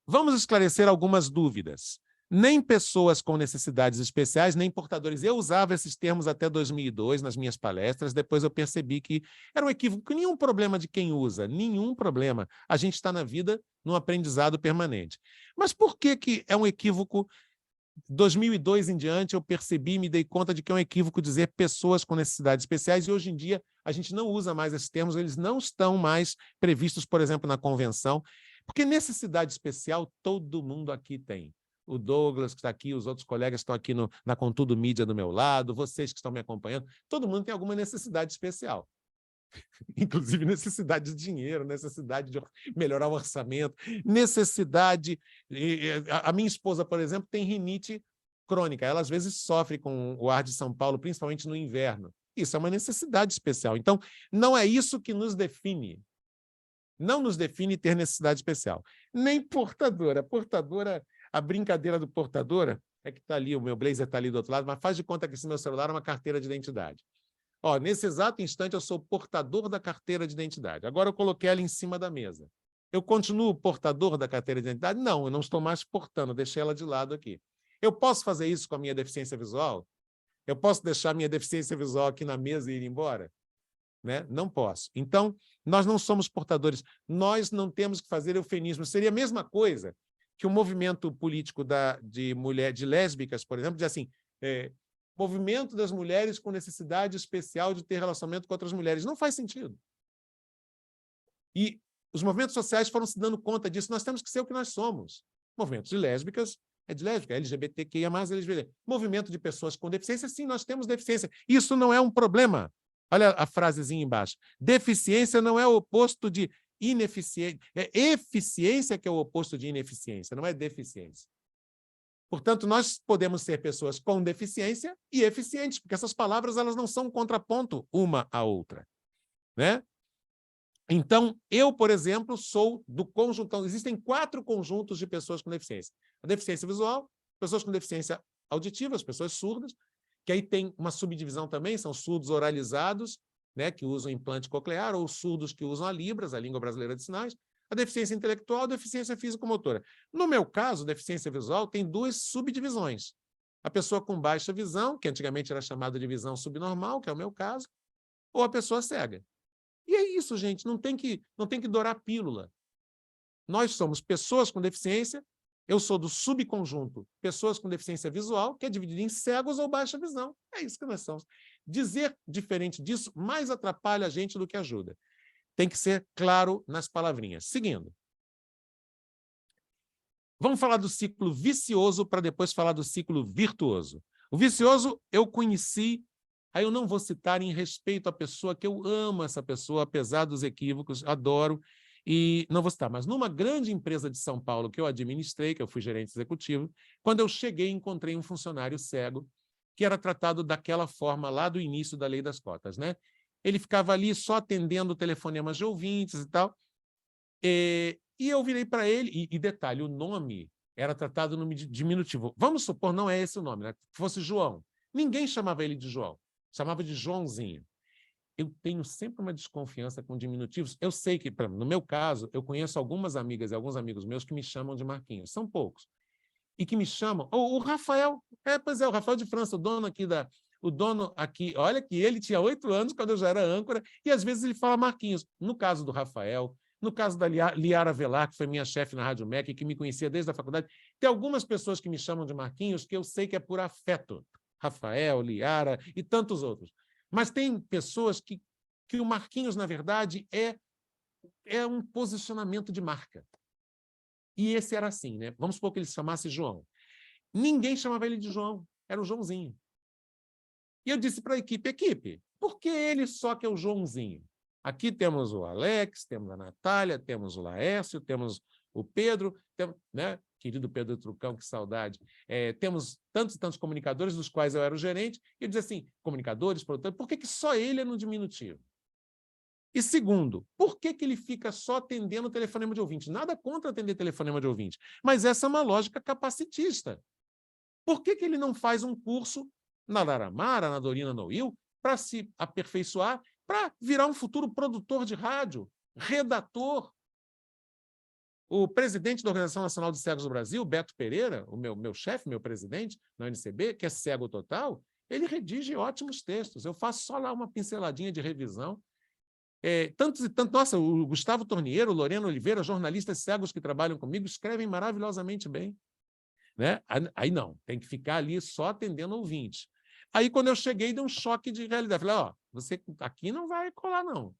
Vamos esclarecer algumas dúvidas. Nem pessoas com necessidades especiais, nem portadores. Eu usava esses termos até 2002 nas minhas palestras, depois eu percebi que era um equívoco, nenhum problema de quem usa, nenhum problema. A gente está na vida num aprendizado permanente. Mas por que que é um equívoco? 2002 em diante, eu percebi e me dei conta de que é um equívoco dizer pessoas com necessidades especiais, e hoje em dia a gente não usa mais esses termos, eles não estão mais previstos, por exemplo, na convenção, porque necessidade especial todo mundo aqui tem. O Douglas, que está aqui, os outros colegas que estão aqui na Contudo Mídia do meu lado, vocês que estão me acompanhando, todo mundo tem alguma necessidade especial. Inclusive necessidade de dinheiro, necessidade de melhorar o orçamento, necessidade... A minha esposa, por exemplo, tem rinite crônica. Ela, às vezes, sofre com o ar de São Paulo, principalmente no inverno. Isso é uma necessidade especial. Então, não é isso que nos define. Não nos define ter necessidade especial. Nem portadora. Portadora, a brincadeira do portadora é que está ali, o meu blazer está ali do outro lado, mas faz de conta que esse meu celular é uma carteira de identidade. Ó, nesse exato instante, eu sou portador da carteira de identidade. Agora eu coloquei ela em cima da mesa. Eu continuo portador da carteira de identidade? Não, eu não estou mais portando, deixei ela de lado aqui. Eu posso fazer isso com a minha deficiência visual? Eu posso deixar a minha deficiência visual aqui na mesa e ir embora? Né? Não posso. Então, nós não somos portadores. Nós não temos que fazer eufemismo. Seria a mesma coisa que o movimento político de lésbicas, por exemplo, diz assim... movimento das mulheres com necessidade especial de ter relacionamento com outras mulheres. Não faz sentido. E os movimentos sociais foram se dando conta disso. Nós temos que ser o que nós somos. Movimento de lésbicas é de lésbica, LGBTQIA+, LGBT. Movimento de pessoas com deficiência, sim, nós temos deficiência. Isso não é um problema. Olha a frasezinha embaixo. Deficiência não é o oposto de ineficiência. É eficiência que é o oposto de ineficiência, não é deficiência. Portanto, nós podemos ser pessoas com deficiência e eficientes, porque essas palavras elas não são um contraponto uma à outra, né? Então, eu, por exemplo, sou do conjunto... Existem 4 conjuntos de pessoas com deficiência. A deficiência visual, pessoas com deficiência auditiva, as pessoas surdas, que aí tem uma subdivisão também, são surdos oralizados, né, que usam implante coclear, ou surdos que usam a Libras, a língua brasileira de sinais, a deficiência intelectual, a deficiência físico-motora. No meu caso, deficiência visual tem 2 subdivisões. A pessoa com baixa visão, que antigamente era chamada de visão subnormal, que é o meu caso, ou a pessoa cega. E é isso, gente, não tem que dourar a pílula. Nós somos pessoas com deficiência, eu sou do subconjunto pessoas com deficiência visual, que é dividido em cegos ou baixa visão. É isso que nós somos. Dizer diferente disso mais atrapalha a gente do que ajuda. Tem que ser claro nas palavrinhas. Seguindo. Vamos falar do ciclo vicioso para depois falar do ciclo virtuoso. O vicioso eu conheci, aí eu não vou citar em respeito à pessoa, que eu amo essa pessoa, apesar dos equívocos, adoro, e não vou citar, mas numa grande empresa de São Paulo que eu administrei, que eu fui gerente executivo, quando eu cheguei, encontrei um funcionário cego que era tratado daquela forma lá do início da lei das cotas, né? Ele ficava ali só atendendo telefonemas de ouvintes e tal. E eu virei para ele, e detalhe, o nome era tratado no diminutivo. Vamos supor, não é esse o nome, né? Fosse João. Ninguém chamava ele de João, chamava de Joãozinho. Eu tenho sempre uma desconfiança com diminutivos. Eu sei que, no meu caso, eu conheço algumas amigas e alguns amigos meus que me chamam de Marquinhos. São poucos. E que me chamam... O Rafael, pois é, o Rafael de França, o dono aqui, olha que ele tinha 8 anos quando eu já era âncora, e às vezes ele fala Marquinhos. No caso do Rafael, no caso da Liara Velar, que foi minha chefe na Rádio MEC, que me conhecia desde a faculdade, tem algumas pessoas que me chamam de Marquinhos que eu sei que é por afeto. Rafael, Liara e tantos outros. Mas tem pessoas que o Marquinhos, na verdade, é um posicionamento de marca. E esse era assim, né? Vamos supor que ele se chamasse João. Ninguém chamava ele de João, era o Joãozinho. E eu disse para a equipe, por que ele só que é o Joãozinho? Aqui temos o Alex, temos a Natália, temos o Laércio, temos o Pedro, né? Querido Pedro Trucão, que saudade. Temos tantos e tantos comunicadores, dos quais eu era o gerente, e eu dizia assim, comunicadores, produtores, por que só ele é no diminutivo? E segundo, por que ele fica só atendendo telefonema de ouvinte? Nada contra atender telefonema de ouvinte, mas essa é uma lógica capacitista. Por que ele não faz um curso na Laramara, na Dorina Noil, para se aperfeiçoar, para virar um futuro produtor de rádio, redator? O presidente da Organização Nacional de Cegos do Brasil, Beto Pereira, o meu chefe, meu presidente na UNCB, que é cego total, ele redige ótimos textos. Eu faço só lá uma pinceladinha de revisão. Tantos e tantos. Nossa, o Gustavo Torniero, o Lorena Oliveira, jornalistas cegos que trabalham comigo, escrevem maravilhosamente bem. Né? Aí não, tem que ficar ali só atendendo ouvinte. Aí, quando eu cheguei, deu um choque de realidade. Falei, ó, você aqui não vai colar, não.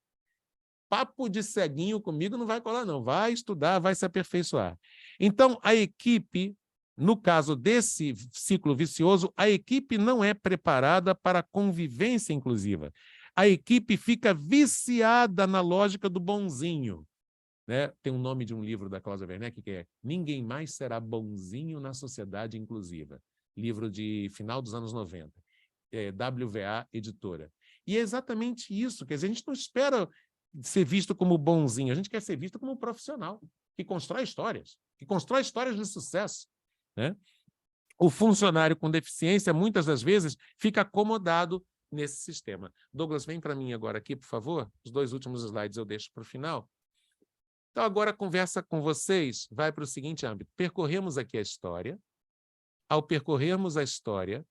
Papo de ceguinho comigo não vai colar, não. Vai estudar, vai se aperfeiçoar. Então, a equipe, no caso desse ciclo vicioso, a equipe não é preparada para a convivência inclusiva. A equipe fica viciada na lógica do bonzinho. Né? Tem um nome de um livro da Cláudia Werneck que é Ninguém Mais Será Bonzinho na Sociedade Inclusiva. Livro de final dos anos 90. WVA Editora. E é exatamente isso. Quer dizer, a gente não espera ser visto como bonzinho, a gente quer ser visto como um profissional que constrói histórias de sucesso. Né? O funcionário com deficiência, muitas das vezes, fica acomodado nesse sistema. Douglas, vem para mim agora aqui, por favor. Os 2 últimos slides eu deixo para o final. Então, agora a conversa com vocês vai para o seguinte âmbito. Percorremos aqui a história. Ao percorrermos a história,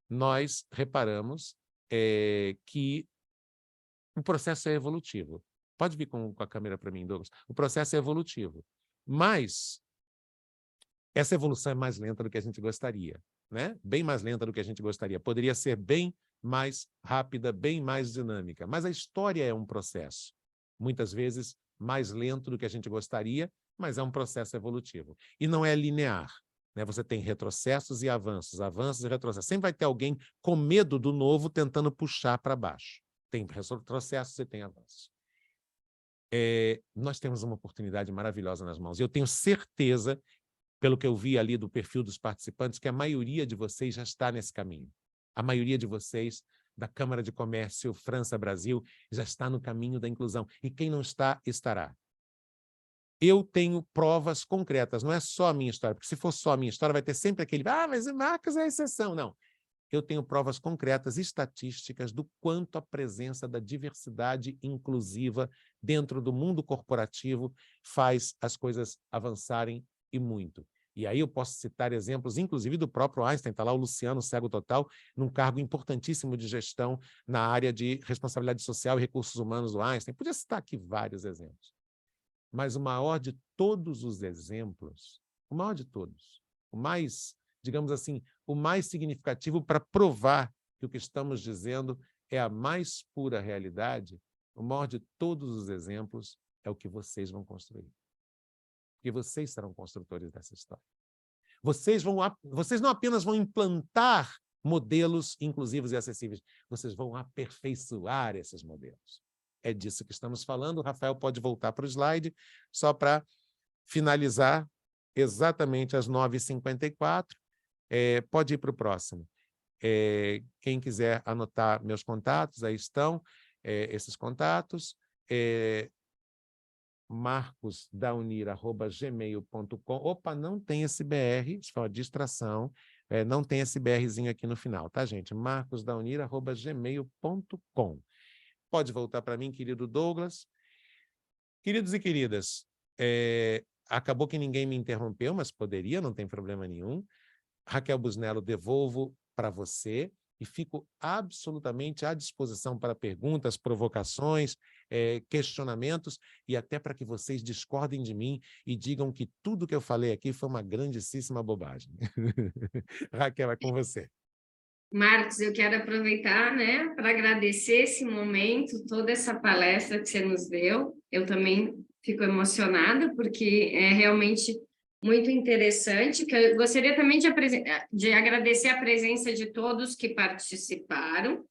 nós reparamos que o processo é evolutivo. Pode vir com a câmera para mim, Douglas. O processo é evolutivo. Mas essa evolução é mais lenta do que a gente gostaria. Né? Bem mais lenta do que a gente gostaria. Poderia ser bem mais rápida, bem mais dinâmica. Mas a história é um processo. Muitas vezes mais lento do que a gente gostaria, mas é um processo evolutivo. E não é linear. Né? Você tem retrocessos e avanços, avanços e retrocessos. Sempre vai ter alguém com medo do novo tentando puxar para baixo. Tem retrocessos e tem avanços. Nós temos uma oportunidade maravilhosa nas mãos. Eu tenho certeza, pelo que eu vi ali do perfil dos participantes, que a maioria de vocês já está nesse caminho. A maioria de vocês da Câmara de Comércio França-Brasil já está no caminho da inclusão. E quem não está, estará. Eu tenho provas concretas, não é só a minha história, porque se for só a minha história, vai ter sempre aquele, mas o Marcos é a exceção. Não. Eu tenho provas concretas, estatísticas, do quanto a presença da diversidade inclusiva dentro do mundo corporativo faz as coisas avançarem e muito. E aí eu posso citar exemplos, inclusive do próprio Einstein, está lá o Luciano, cego total, num cargo importantíssimo de gestão na área de responsabilidade social e recursos humanos do Einstein. Podia citar aqui vários exemplos. Mas o maior de todos os exemplos, o maior de todos, o mais, digamos assim, o mais significativo para provar que o que estamos dizendo é a mais pura realidade, o maior de todos os exemplos é o que vocês vão construir. Porque vocês serão construtores dessa história. Vocês não apenas vão implantar modelos inclusivos e acessíveis, vocês vão aperfeiçoar esses modelos. É disso que estamos falando. O Rafael pode voltar para o slide, só para finalizar exatamente às 9h54. Pode ir para o próximo. Quem quiser anotar meus contatos, aí estão esses contatos. marcosdaunir@gmail.com. Opa, não tem esse BR, só distração. Não tem esse BRzinho aqui no final, tá, gente? marcosdaunir@gmail.com. Pode voltar para mim, querido Douglas. Queridos e queridas, acabou que ninguém me interrompeu, mas poderia, não tem problema nenhum. Raquel Busnello, devolvo para você e fico absolutamente à disposição para perguntas, provocações, questionamentos e até para que vocês discordem de mim e digam que tudo que eu falei aqui foi uma grandíssima bobagem. Raquel, é com você. Marcos, eu quero aproveitar, né, para agradecer esse momento, toda essa palestra que você nos deu. Eu também fico emocionada, porque é realmente muito interessante. Que eu gostaria também de agradecer a presença de todos que participaram.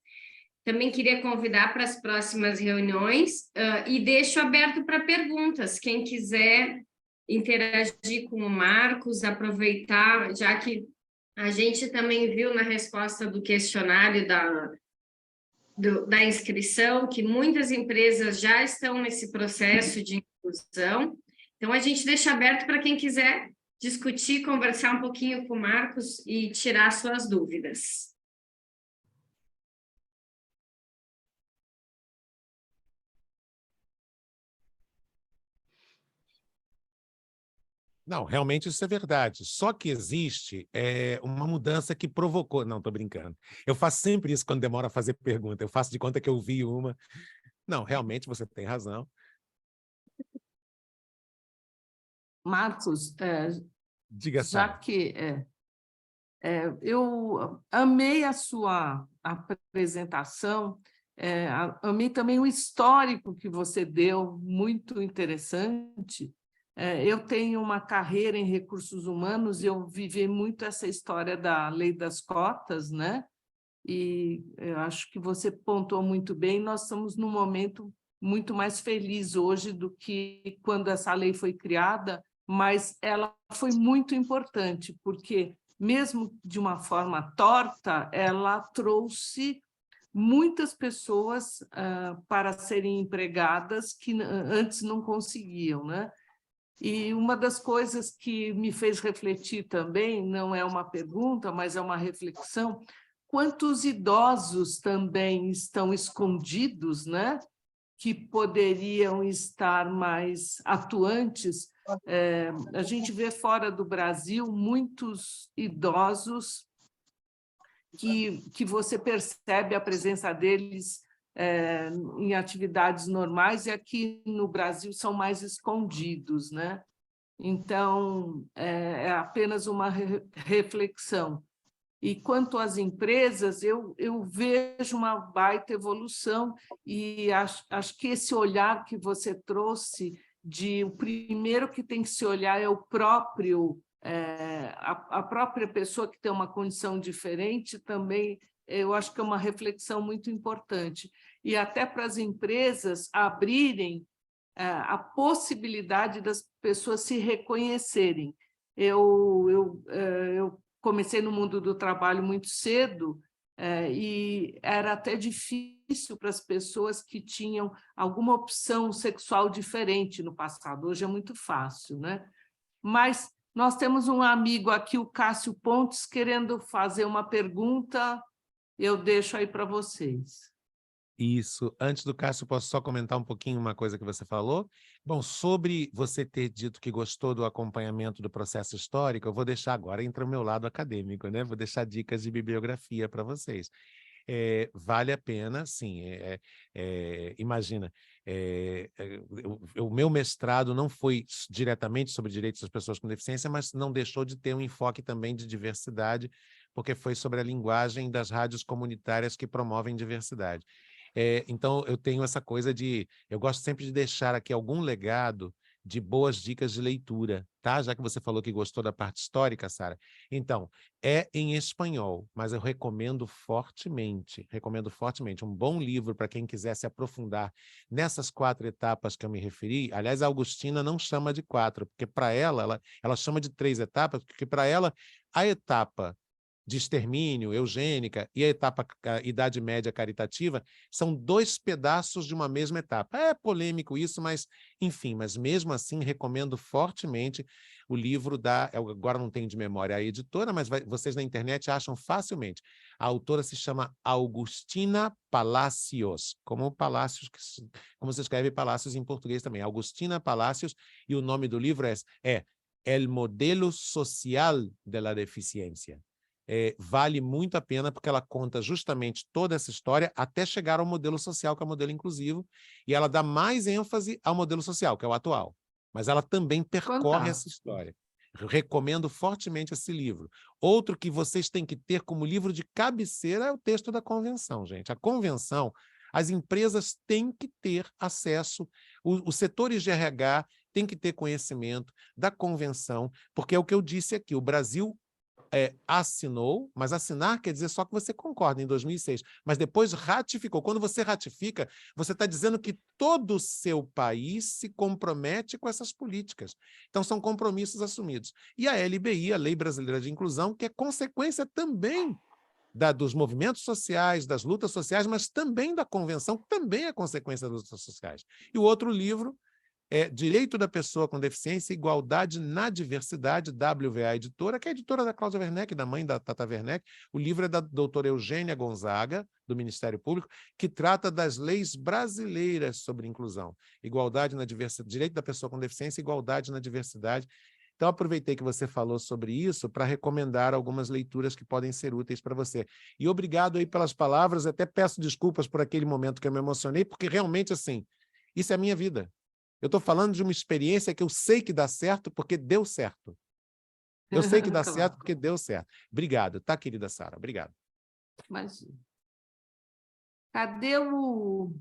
Também queria convidar para as próximas reuniões e deixo aberto para perguntas. Quem quiser interagir com o Marcos, aproveitar, já que a gente também viu na resposta do questionário da inscrição que muitas empresas já estão nesse processo de inclusão. Então, a gente deixa aberto para quem quiser discutir, conversar um pouquinho com o Marcos e tirar suas dúvidas. Não, realmente isso é verdade. Só que existe uma mudança que provocou. Não, estou brincando. Eu faço sempre isso quando demora a fazer pergunta. Eu faço de conta que eu vi uma. Não, realmente você tem razão. Marcos, Diga, já Sara. que eu amei a sua apresentação, amei também o histórico que você deu, muito interessante. Eu tenho uma carreira em recursos humanos e eu vivi muito essa história da lei das cotas, né? E eu acho que você pontuou muito bem, nós estamos num momento muito mais feliz hoje do que quando essa lei foi criada, mas ela foi muito importante, porque, mesmo de uma forma torta, ela trouxe muitas pessoas para serem empregadas que antes não conseguiam, né? E uma das coisas que me fez refletir também, não é uma pergunta, mas é uma reflexão, quantos idosos também estão escondidos, né? Que poderiam estar mais atuantes. A gente vê fora do Brasil muitos idosos que você percebe a presença deles em atividades normais e aqui no Brasil são mais escondidos, né? Então, é apenas uma reflexão. E quanto às empresas, eu vejo uma baita evolução e acho que esse olhar que você trouxe de o primeiro que tem que se olhar é o próprio, a própria pessoa que tem uma condição diferente também, eu acho que é uma reflexão muito importante. E até para as empresas abrirem a possibilidade das pessoas se reconhecerem. Eu comecei no mundo do trabalho muito cedo e era até difícil para as pessoas que tinham alguma opção sexual diferente no passado. Hoje é muito fácil, né? Mas nós temos um amigo aqui, o Cássio Pontes, querendo fazer uma pergunta. Eu deixo aí para vocês. Isso. Antes do Cássio, posso só comentar um pouquinho uma coisa que você falou? Bom, sobre você ter dito que gostou do acompanhamento do processo histórico, eu vou deixar agora, entra o meu lado acadêmico, né? Vou deixar dicas de bibliografia para vocês. Vale a pena, sim. Imagina, o meu mestrado não foi diretamente sobre direitos das pessoas com deficiência, mas não deixou de ter um enfoque também de diversidade, porque foi sobre a linguagem das rádios comunitárias que promovem diversidade. Então, eu tenho essa coisa de... Eu gosto sempre de deixar aqui algum legado de boas dicas de leitura, tá? Já que você falou que gostou da parte histórica, Sara. Então, é em espanhol, mas eu recomendo fortemente, um bom livro para quem quiser se aprofundar nessas 4 etapas que eu me referi. Aliás, a Augustina não chama de 4, porque para ela chama de 3 etapas, porque para ela a etapa de extermínio, eugênica, e a etapa Idade Média caritativa, são 2 pedaços de uma mesma etapa. É polêmico isso, mas, enfim, mas mesmo assim recomendo fortemente o livro agora não tenho de memória a editora, mas vocês na internet acham facilmente. A autora se chama Augustina Palacios, como se escreve Palácios em português também, Augustina Palacios, e o nome do livro é El Modelo Social de la Deficiencia. Vale muito a pena porque ela conta justamente toda essa história até chegar ao modelo social, que é o modelo inclusivo, e ela dá mais ênfase ao modelo social, que é o atual. Mas ela também percorre essa história. Eu recomendo fortemente esse livro. Outro que vocês têm que ter como livro de cabeceira é o texto da convenção, gente. A convenção, as empresas têm que ter acesso, os setores de RH têm que ter conhecimento da convenção, porque é o que eu disse aqui, o Brasil assinou, mas assinar quer dizer só que você concorda em 2006, mas depois ratificou. Quando você ratifica, você está dizendo que todo o seu país se compromete com essas políticas. Então, são compromissos assumidos. E a LBI, a Lei Brasileira de Inclusão, que é consequência também dos movimentos sociais, das lutas sociais, mas também da convenção, que também é consequência das lutas sociais. E o outro livro é Direito da Pessoa com Deficiência e Igualdade na Diversidade, WVA Editora, que é a editora da Cláudia Werneck, da mãe da Tata Werneck. O livro é da doutora Eugênia Gonzaga, do Ministério Público, que trata das leis brasileiras sobre inclusão. Igualdade na diversidade, direito da pessoa com deficiência e igualdade na diversidade. Então, aproveitei que você falou sobre isso para recomendar algumas leituras que podem ser úteis para você. E obrigado aí pelas palavras, até peço desculpas por aquele momento que eu me emocionei, porque realmente, assim, isso é a minha vida. Eu estou falando de uma experiência que eu sei que dá certo porque deu certo. Eu sei que dá Claro. certo porque deu certo. Obrigado, tá, querida Sara? Obrigado. Imagina. Cadê o...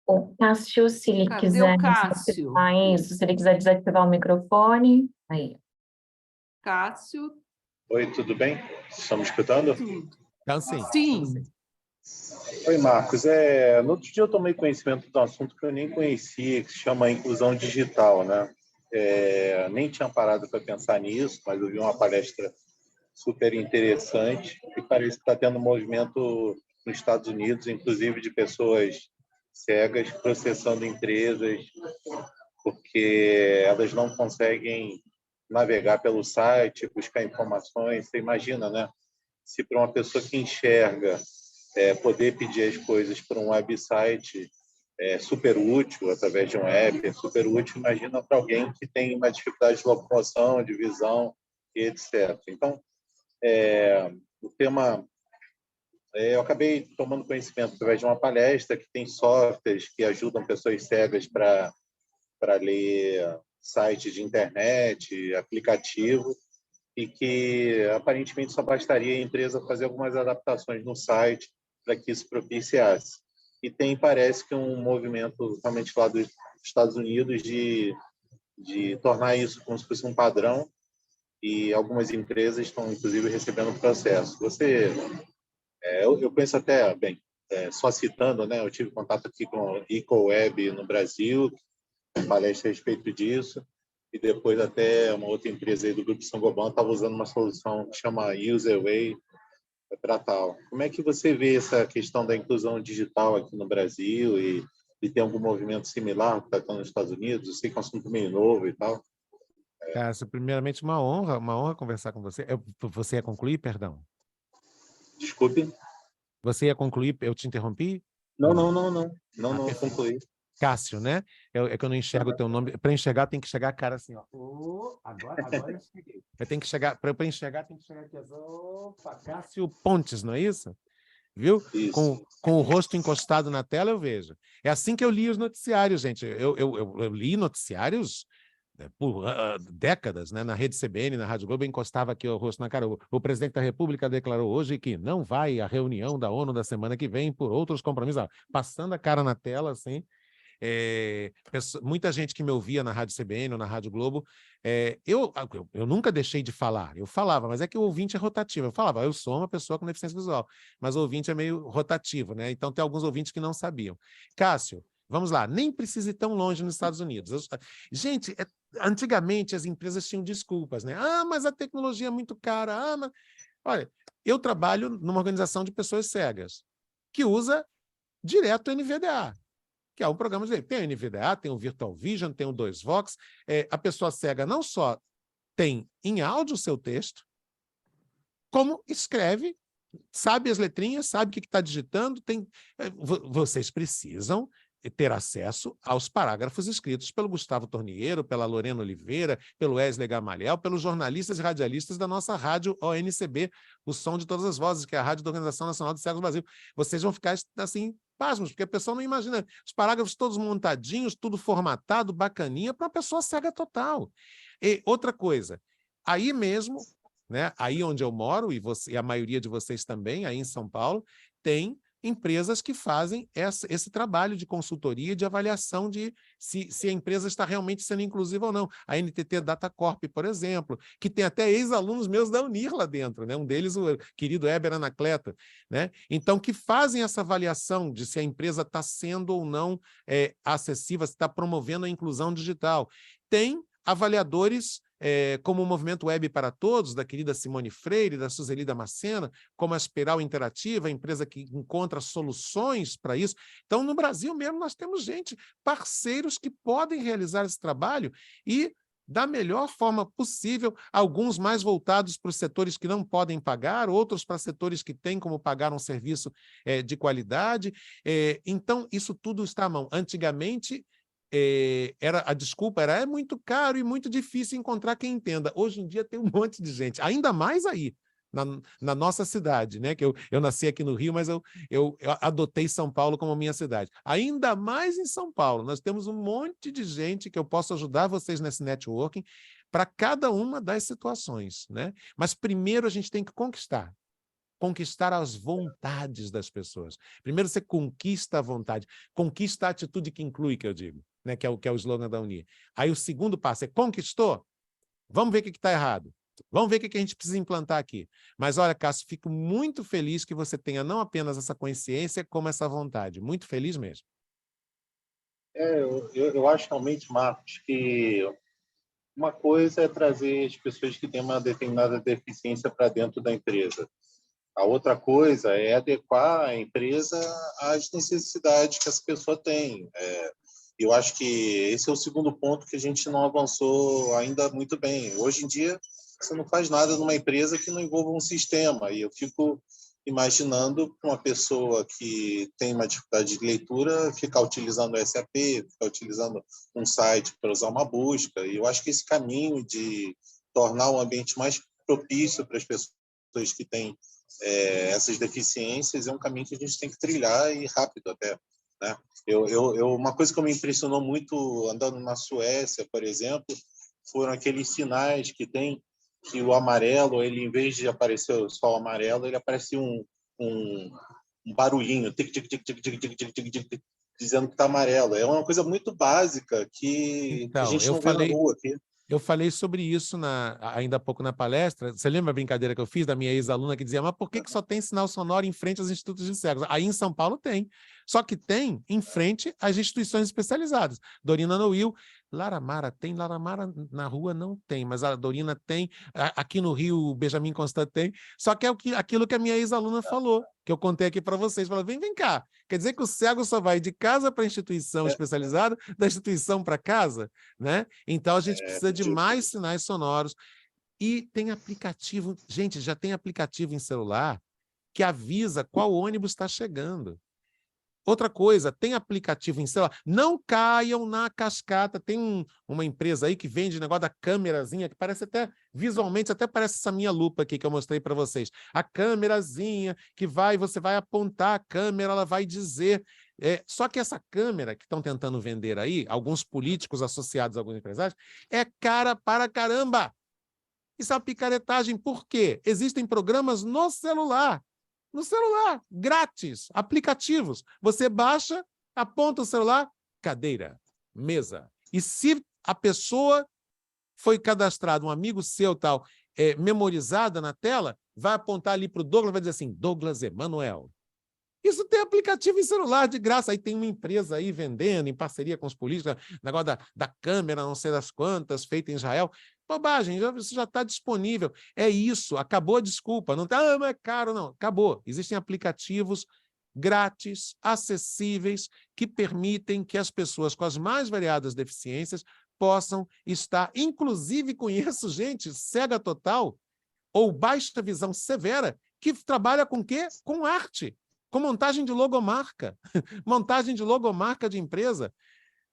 O Cássio, se ele Cadê quiser o Cássio? desativar isso, se ele quiser desativar o microfone, aí. Cássio, Oi, tudo bem? Estão me escutando? tudo. Então, sim. Sim. Oi, Marcos. No outro dia eu tomei conhecimento de um assunto que eu nem conhecia, que se chama inclusão digital, né? Nem tinha parado para pensar nisso, mas eu vi uma palestra super interessante e parece que está tendo um movimento nos Estados Unidos, inclusive de pessoas cegas processando empresas porque elas não conseguem navegar pelo site, buscar informações. Você imagina, né? Se para uma pessoa que enxerga poder pedir as coisas por um website é super útil, através de um app, é super útil, imagina para alguém que tem uma dificuldade de locomoção, de visão, e etc. Então, o tema... eu acabei tomando conhecimento através de uma palestra que tem softwares que ajudam pessoas cegas para ler sites de internet, aplicativo, e que aparentemente só bastaria a empresa fazer algumas adaptações no site para que isso propiciasse. E tem, parece que um movimento realmente lá dos Estados Unidos de tornar isso como se fosse um padrão, e algumas empresas estão, inclusive, recebendo processo. Eu conheço até, bem, só citando, né, eu tive contato aqui com o EcoWeb no Brasil, palestra a respeito disso, e depois até uma outra empresa aí do Grupo Saint-Gobain estava usando uma solução que chama Userway para tal. Como é que você vê essa questão da inclusão digital aqui no Brasil e tem algum movimento similar que está aqui nos Estados Unidos? Eu sei que é um assunto meio novo e tal. Cássio, primeiramente, uma honra conversar com você. Você ia concluir, perdão? Desculpe. Você ia concluir, eu te interrompi? Não, Perfeito. concluí. Cássio, né? É que eu não enxergo o teu nome. Para enxergar, tem que chegar a cara assim, ó. Agora eu cheguei. Tem que chegar, para enxergar, tem que chegar aqui. Opa, Cássio Pontes, não é isso? Viu? Isso. Com o rosto encostado na tela, eu vejo. É assim que eu li os noticiários, gente. Eu li noticiários por décadas, né? Na Rede CBN, na Rádio Globo, eu encostava aqui o rosto na cara. O presidente da República declarou hoje que não vai à reunião da ONU da semana que vem por outros compromissos. Passando a cara na tela, assim. Muita gente que me ouvia na Rádio CBN ou na Rádio Globo, eu nunca deixei de falar. Eu falava, mas é que o ouvinte é rotativo. Eu falava, eu sou uma pessoa com deficiência visual, mas o ouvinte é meio rotativo, né? Então tem alguns ouvintes que não sabiam. Cássio, vamos lá, nem precisa ir tão longe nos Estados Unidos. Gente, antigamente as empresas tinham desculpas, né? Ah, mas a tecnologia é muito cara. Ah, mas... Olha, eu trabalho numa organização de pessoas cegas que usa direto o NVDA, que é um programa de... Tem o NVDA, tem o Virtual Vision, tem o 2Vox. A pessoa cega não só tem em áudio o seu texto, como escreve, sabe as letrinhas, sabe o que está digitando. Vocês precisam ter acesso aos parágrafos escritos pelo Gustavo Torniero, pela Lorena Oliveira, pelo Wesley Gamaliel, pelos jornalistas e radialistas da nossa rádio ONCB, o som de todas as vozes, que é a Rádio da Organização Nacional de Cegos do Brasil. Vocês vão ficar assim, pasmos, porque a pessoa não imagina os parágrafos todos montadinhos, tudo formatado, bacaninha, para uma pessoa cega total. E outra coisa, aí mesmo, né, aí onde eu moro, e a maioria de vocês também, aí em São Paulo, tem empresas que fazem esse trabalho de consultoria e de avaliação de se a empresa está realmente sendo inclusiva ou não. A NTT Datacorp, por exemplo, que tem até ex-alunos meus da Unir lá dentro, né? Um deles, o querido Heber Anacleto, né? Então, que fazem essa avaliação de se a empresa está sendo ou não acessível, se está promovendo a inclusão digital. Tem avaliadores como o Movimento Web para Todos, da querida Simone Freire, da Suzeli Damasceno, como a Espiral Interativa, a empresa que encontra soluções para isso. Então, no Brasil mesmo, nós temos parceiros que podem realizar esse trabalho e da melhor forma possível, alguns mais voltados para os setores que não podem pagar, outros para setores que têm como pagar um serviço de qualidade. Então, isso tudo está à mão. Antigamente, a desculpa era é muito caro e muito difícil encontrar quem entenda. Hoje em dia tem um monte de gente, ainda mais aí, na nossa cidade, né? Que eu nasci aqui no Rio, mas eu adotei São Paulo como minha cidade. Ainda mais em São Paulo, nós temos um monte de gente que eu posso ajudar vocês nesse networking para cada uma das situações, né? Mas primeiro a gente tem que conquistar as vontades das pessoas. Primeiro você conquista a vontade, conquista a atitude que inclui, que eu digo, né? Que é o slogan da Uni. Aí o segundo passo é conquistou? Vamos ver o que está errado. Vamos ver o que a gente precisa implantar aqui. Mas olha, Cássio, fico muito feliz que você tenha não apenas essa consciência, como essa vontade. Muito feliz mesmo. Eu acho realmente, Marcos, que uma coisa é trazer as pessoas que têm uma determinada deficiência para dentro da empresa. A outra coisa é adequar a empresa às necessidades que essa pessoa tem. Eu acho que esse é o segundo ponto que a gente não avançou ainda muito bem. Hoje em dia, você não faz nada numa empresa que não envolva um sistema. E eu fico imaginando uma pessoa que tem uma dificuldade de leitura ficar utilizando o SAP, ficar utilizando um site para usar uma busca. E eu acho que esse caminho de tornar o ambiente mais propício para as pessoas que têm essas deficiências é um caminho que a gente tem que trilhar e rápido até, né? Uma coisa que me impressionou muito andando na Suécia, por exemplo, foram aqueles sinais que tem que o amarelo, ele em vez de aparecer só o amarelo, ele aparece um barulhinho, tic, tic, tic, tic, tic, tic, tic, tic, tic, dizendo que está amarelo. É uma coisa muito básica que a gente não vê na rua aqui. Eu falei sobre isso ainda há pouco na palestra. Você lembra a brincadeira que eu fiz da minha ex-aluna que dizia, mas por que só tem sinal sonoro em frente aos institutos de cegos? Aí em São Paulo tem. Só que tem em frente às instituições especializadas. Dorina Noil, Laramara tem, Laramara na rua não tem, mas a Dorina tem, aqui no Rio o Benjamin Constant tem. Só que é aquilo que a minha ex-aluna falou, que eu contei aqui para vocês. Falou, vem cá. Quer dizer que o cego só vai de casa para a instituição especializada, da instituição para casa, né? Então a gente precisa de mais sinais sonoros. E tem aplicativo, gente, já tem aplicativo em celular que avisa qual ônibus está chegando. Outra coisa, tem aplicativo em celular. Não caiam na cascata. Tem uma empresa aí que vende negócio da câmerazinha, que parece até, visualmente, até parece essa minha lupa aqui que eu mostrei para vocês. A câmerazinha que você vai apontar a câmera, ela vai dizer. Só que essa câmera que estão tentando vender aí, alguns políticos associados a alguns empresários, é cara para caramba. Isso é uma picaretagem. Por quê? Existem programas no celular, grátis, aplicativos. Você baixa, aponta o celular, cadeira, mesa. E se a pessoa foi cadastrada, um amigo seu, tal, memorizada na tela, vai apontar ali para o Douglas, vai dizer assim, Douglas Emanuel. Isso tem aplicativo em celular de graça. Aí tem uma empresa aí vendendo, em parceria com os políticos, negócio da câmera, não sei das quantas, feita em Israel. Bobagem, isso já está disponível. É isso, acabou a desculpa. Não tá, mas é caro, não. Acabou. Existem aplicativos grátis, acessíveis, que permitem que as pessoas com as mais variadas deficiências possam estar, inclusive conheço gente cega total ou baixa visão severa que trabalha com o quê? Com arte, com montagem de logomarca, montagem de logomarca de empresa.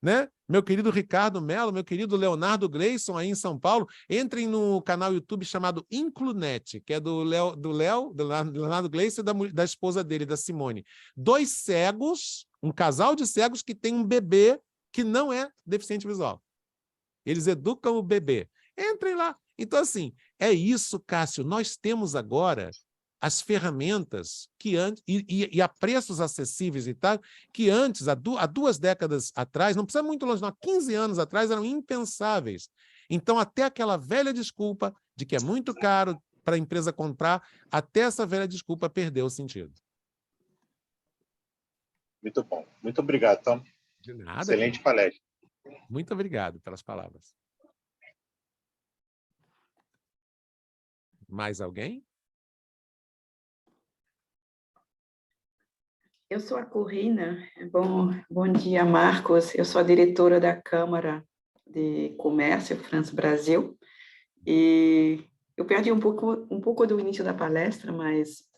Né? Meu querido Ricardo Mello, meu querido Leonardo Gleison aí em São Paulo, entrem no canal YouTube chamado Inclunet, que é do Leonardo Gleison e da esposa dele, da Simone. 2 cegos, um casal de cegos que tem um bebê que não é deficiente visual. Eles educam o bebê. Entrem lá. Então, assim, é isso, Cássio. Nós temos agora as ferramentas que antes, e a preços acessíveis e tal, que antes, há 2 décadas atrás, não precisa muito longe, não, há 15 anos atrás, eram impensáveis. Então, até aquela velha desculpa de que é muito caro para a empresa comprar, até essa velha desculpa perdeu o sentido. Muito bom. Muito obrigado, Tom. De nada. Excelente palestra. Muito obrigado pelas palavras. Mais alguém? Eu sou a Corrina. Bom dia, Marcos. Eu sou a diretora da Câmara de Comércio França Brasil. E eu perdi um pouco do início da palestra, mas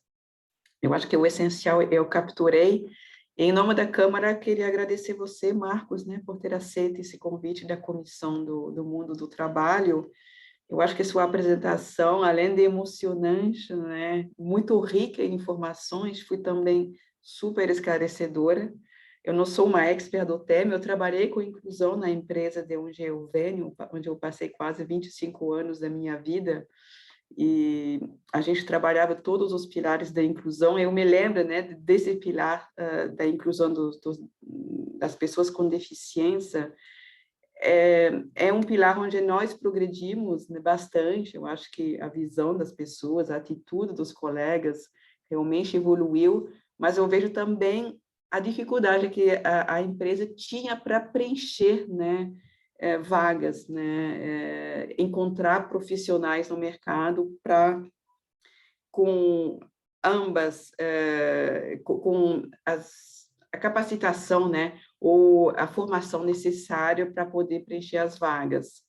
eu acho que o essencial eu capturei. Em nome da Câmara, queria agradecer você, Marcos, né, por ter aceito esse convite da Comissão do Mundo do Trabalho. Eu acho que sua apresentação, além de emocionante, né, muito rica em informações, foi também super esclarecedora. Eu não sou uma expert do tema, eu trabalhei com inclusão na empresa de onde eu venho, onde eu passei quase 25 anos da minha vida, e a gente trabalhava todos os pilares da inclusão. Eu me lembro, né, desse pilar da inclusão das pessoas com deficiência. É um pilar onde nós progredimos, né, bastante. Eu acho que a visão das pessoas, a atitude dos colegas realmente evoluiu, mas eu vejo também a dificuldade que a empresa tinha para preencher, né, vagas, né, encontrar profissionais no mercado com ambas, com a capacitação, né, ou a formação necessária para poder preencher as vagas.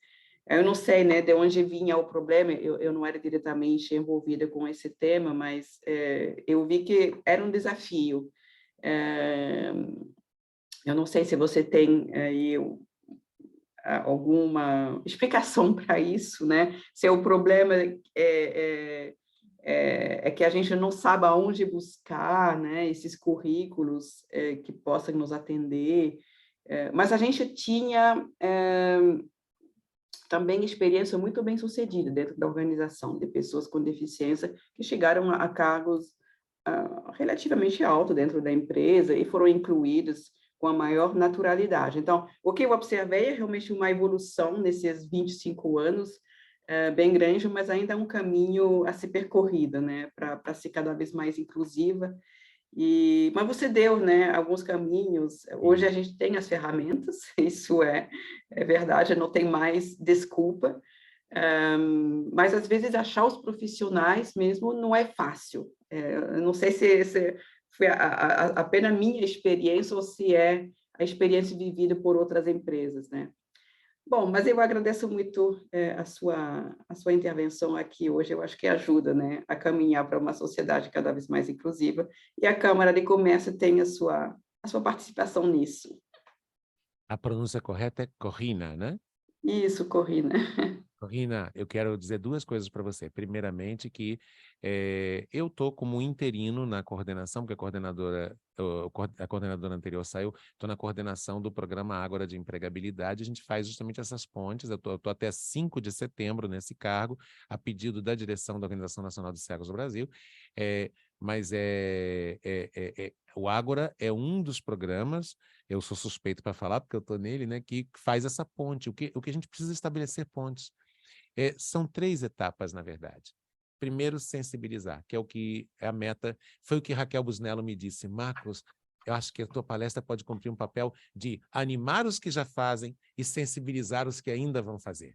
Eu não sei, né, de onde vinha o problema, eu não era diretamente envolvida com esse tema, mas eu vi que era um desafio. Eu não sei se você tem aí alguma explicação para isso, né? Se o problema é que a gente não sabe aonde buscar, né, esses currículos que possam nos atender, mas a gente tinha também experiência muito bem sucedida dentro da organização de pessoas com deficiência que chegaram a cargos relativamente altos dentro da empresa e foram incluídos com a maior naturalidade. Então, o que eu observei é realmente uma evolução nesses 25 anos, bem grande, mas ainda é um caminho a ser percorrido, né, para ser cada vez mais inclusiva. Mas você deu, né, alguns caminhos. Hoje a gente tem as ferramentas, isso é verdade, não tem mais desculpa, mas às vezes achar os profissionais mesmo não é fácil. Eu não sei se foi apenas a minha experiência ou se é a experiência vivida por outras empresas, né? Bom, mas eu agradeço muito a sua intervenção aqui hoje. Eu acho que ajuda, né, a caminhar para uma sociedade cada vez mais inclusiva, e a Câmara de Comércio tem a sua participação nisso. A pronúncia correta é Corrina, né? Isso, Corrina. Corrina, eu quero dizer duas coisas para você. Primeiramente, que eu estou como interino na coordenação, porque a coordenadora anterior saiu, estou na coordenação do programa Ágora de Empregabilidade. A gente faz justamente essas pontes. Eu estou até 5 de setembro nesse cargo, a pedido da direção da Organização Nacional de Cegos do Brasil. Mas o Ágora é um dos programas, eu sou suspeito para falar, porque eu estou nele, né, que faz essa ponte. O que a gente precisa estabelecer pontes. São 3 etapas, na verdade. Primeiro, sensibilizar, que é o que é a meta. Foi o que Raquel Busnello me disse. Marcos, eu acho que a tua palestra pode cumprir um papel de animar os que já fazem e sensibilizar os que ainda vão fazer.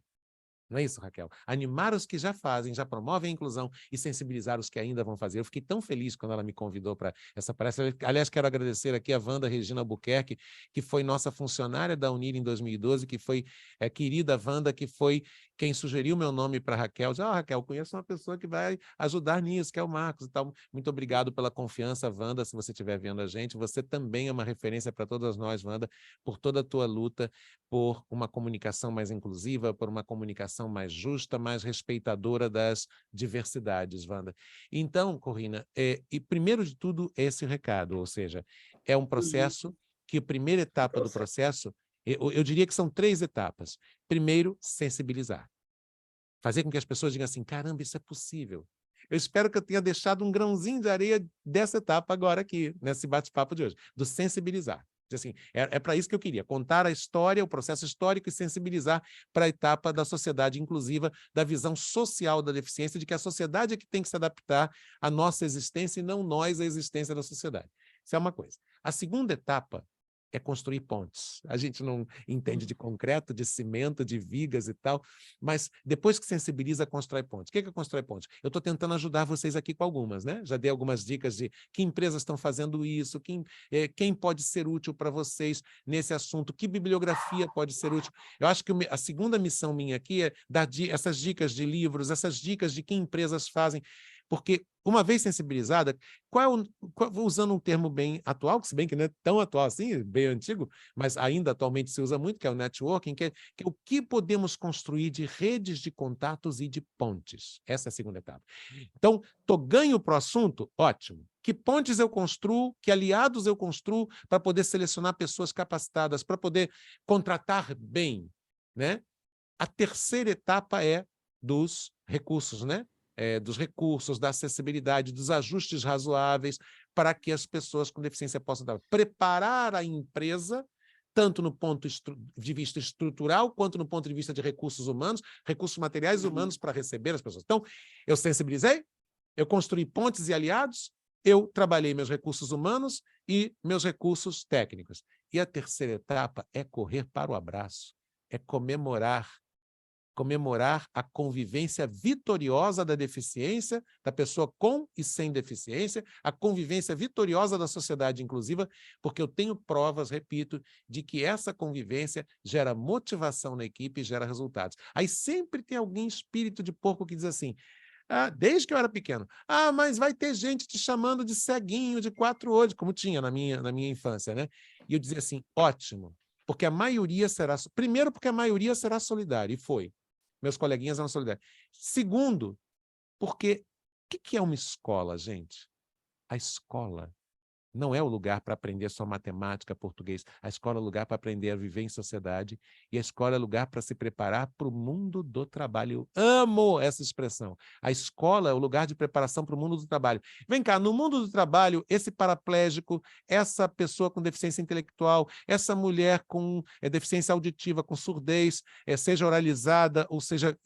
Não é isso, Raquel? Animar os que já fazem, já promovem a inclusão e sensibilizar os que ainda vão fazer. Eu fiquei tão feliz quando ela me convidou para essa palestra. Aliás, quero agradecer aqui a Wanda Regina Albuquerque, que foi nossa funcionária da Unir em 2012, que foi a querida Wanda, que foi quem sugeriu meu nome para a Raquel. Disse, Raquel, conheço uma pessoa que vai ajudar nisso, que é o Marcos e tal. Muito obrigado pela confiança, Wanda, se você estiver vendo a gente. Você também é uma referência para todas nós, Wanda, por toda a tua luta por uma comunicação mais inclusiva, por uma comunicação mais justa, mais respeitadora das diversidades, Wanda. Então, Corrina, e primeiro de tudo, esse recado, ou seja, é um processo que a primeira etapa do processo, eu diria que são 3 etapas. Primeiro, sensibilizar. Fazer com que as pessoas digam assim, caramba, isso é possível. Eu espero que eu tenha deixado um grãozinho de areia dessa etapa agora aqui, nesse bate-papo de hoje, do sensibilizar. Assim, para isso que eu queria, contar a história, o processo histórico e sensibilizar para a etapa da sociedade inclusiva, da visão social da deficiência, de que a sociedade é que tem que se adaptar à nossa existência e não nós à existência da sociedade. Isso é uma coisa. A segunda etapa é construir pontes. A gente não entende de concreto, de cimento, de vigas e tal, mas depois que sensibiliza, constrói pontes. O que é constrói pontes? Eu estou tentando ajudar vocês aqui com algumas, né? Já dei algumas dicas de que empresas estão fazendo isso, quem pode ser útil para vocês nesse assunto, que bibliografia pode ser útil. Eu acho que a segunda missão minha aqui é dar essas dicas de livros, essas dicas de que empresas fazem. Porque, uma vez sensibilizada, usando um termo bem atual, que se bem que não é tão atual assim, bem antigo, mas ainda atualmente se usa muito, que é o networking, que é o que podemos construir de redes de contatos e de pontes. Essa é a segunda etapa. Então, ganho para o assunto? Ótimo. Que pontes eu construo, que aliados eu construo para poder selecionar pessoas capacitadas, para poder contratar bem, né? A terceira etapa é dos recursos, né? Dos recursos, da acessibilidade, dos ajustes razoáveis para que as pessoas com deficiência possam preparar a empresa, tanto no ponto de vista estrutural, quanto no ponto de vista de recursos humanos, recursos materiais humanos para receber as pessoas. Então, eu sensibilizei, eu construí pontes e aliados, eu trabalhei meus recursos humanos e meus recursos técnicos. E a terceira etapa é correr para o abraço, é comemorar a convivência vitoriosa da deficiência, da pessoa com e sem deficiência, a convivência vitoriosa da sociedade inclusiva, porque eu tenho provas, repito, de que essa convivência gera motivação na equipe e gera resultados. Aí sempre tem alguém espírito de porco que diz assim, desde que eu era pequeno, mas vai ter gente te chamando de ceguinho, de 4 olhos, como tinha na minha infância, né? E eu dizia assim, ótimo, porque a maioria será... Primeiro, porque a maioria será solidária, e foi. Meus coleguinhas eram solidários. Segundo, porque o que é uma escola, gente? A escola não é o lugar para aprender só matemática, português. A escola é o lugar para aprender a viver em sociedade e a escola é o lugar para se preparar para o mundo do trabalho. Eu amo essa expressão. A escola é o lugar de preparação para o mundo do trabalho. Vem cá, no mundo do trabalho, esse paraplégico, essa pessoa com deficiência intelectual, essa mulher com deficiência auditiva, com surdez, seja oralizada, ou seja,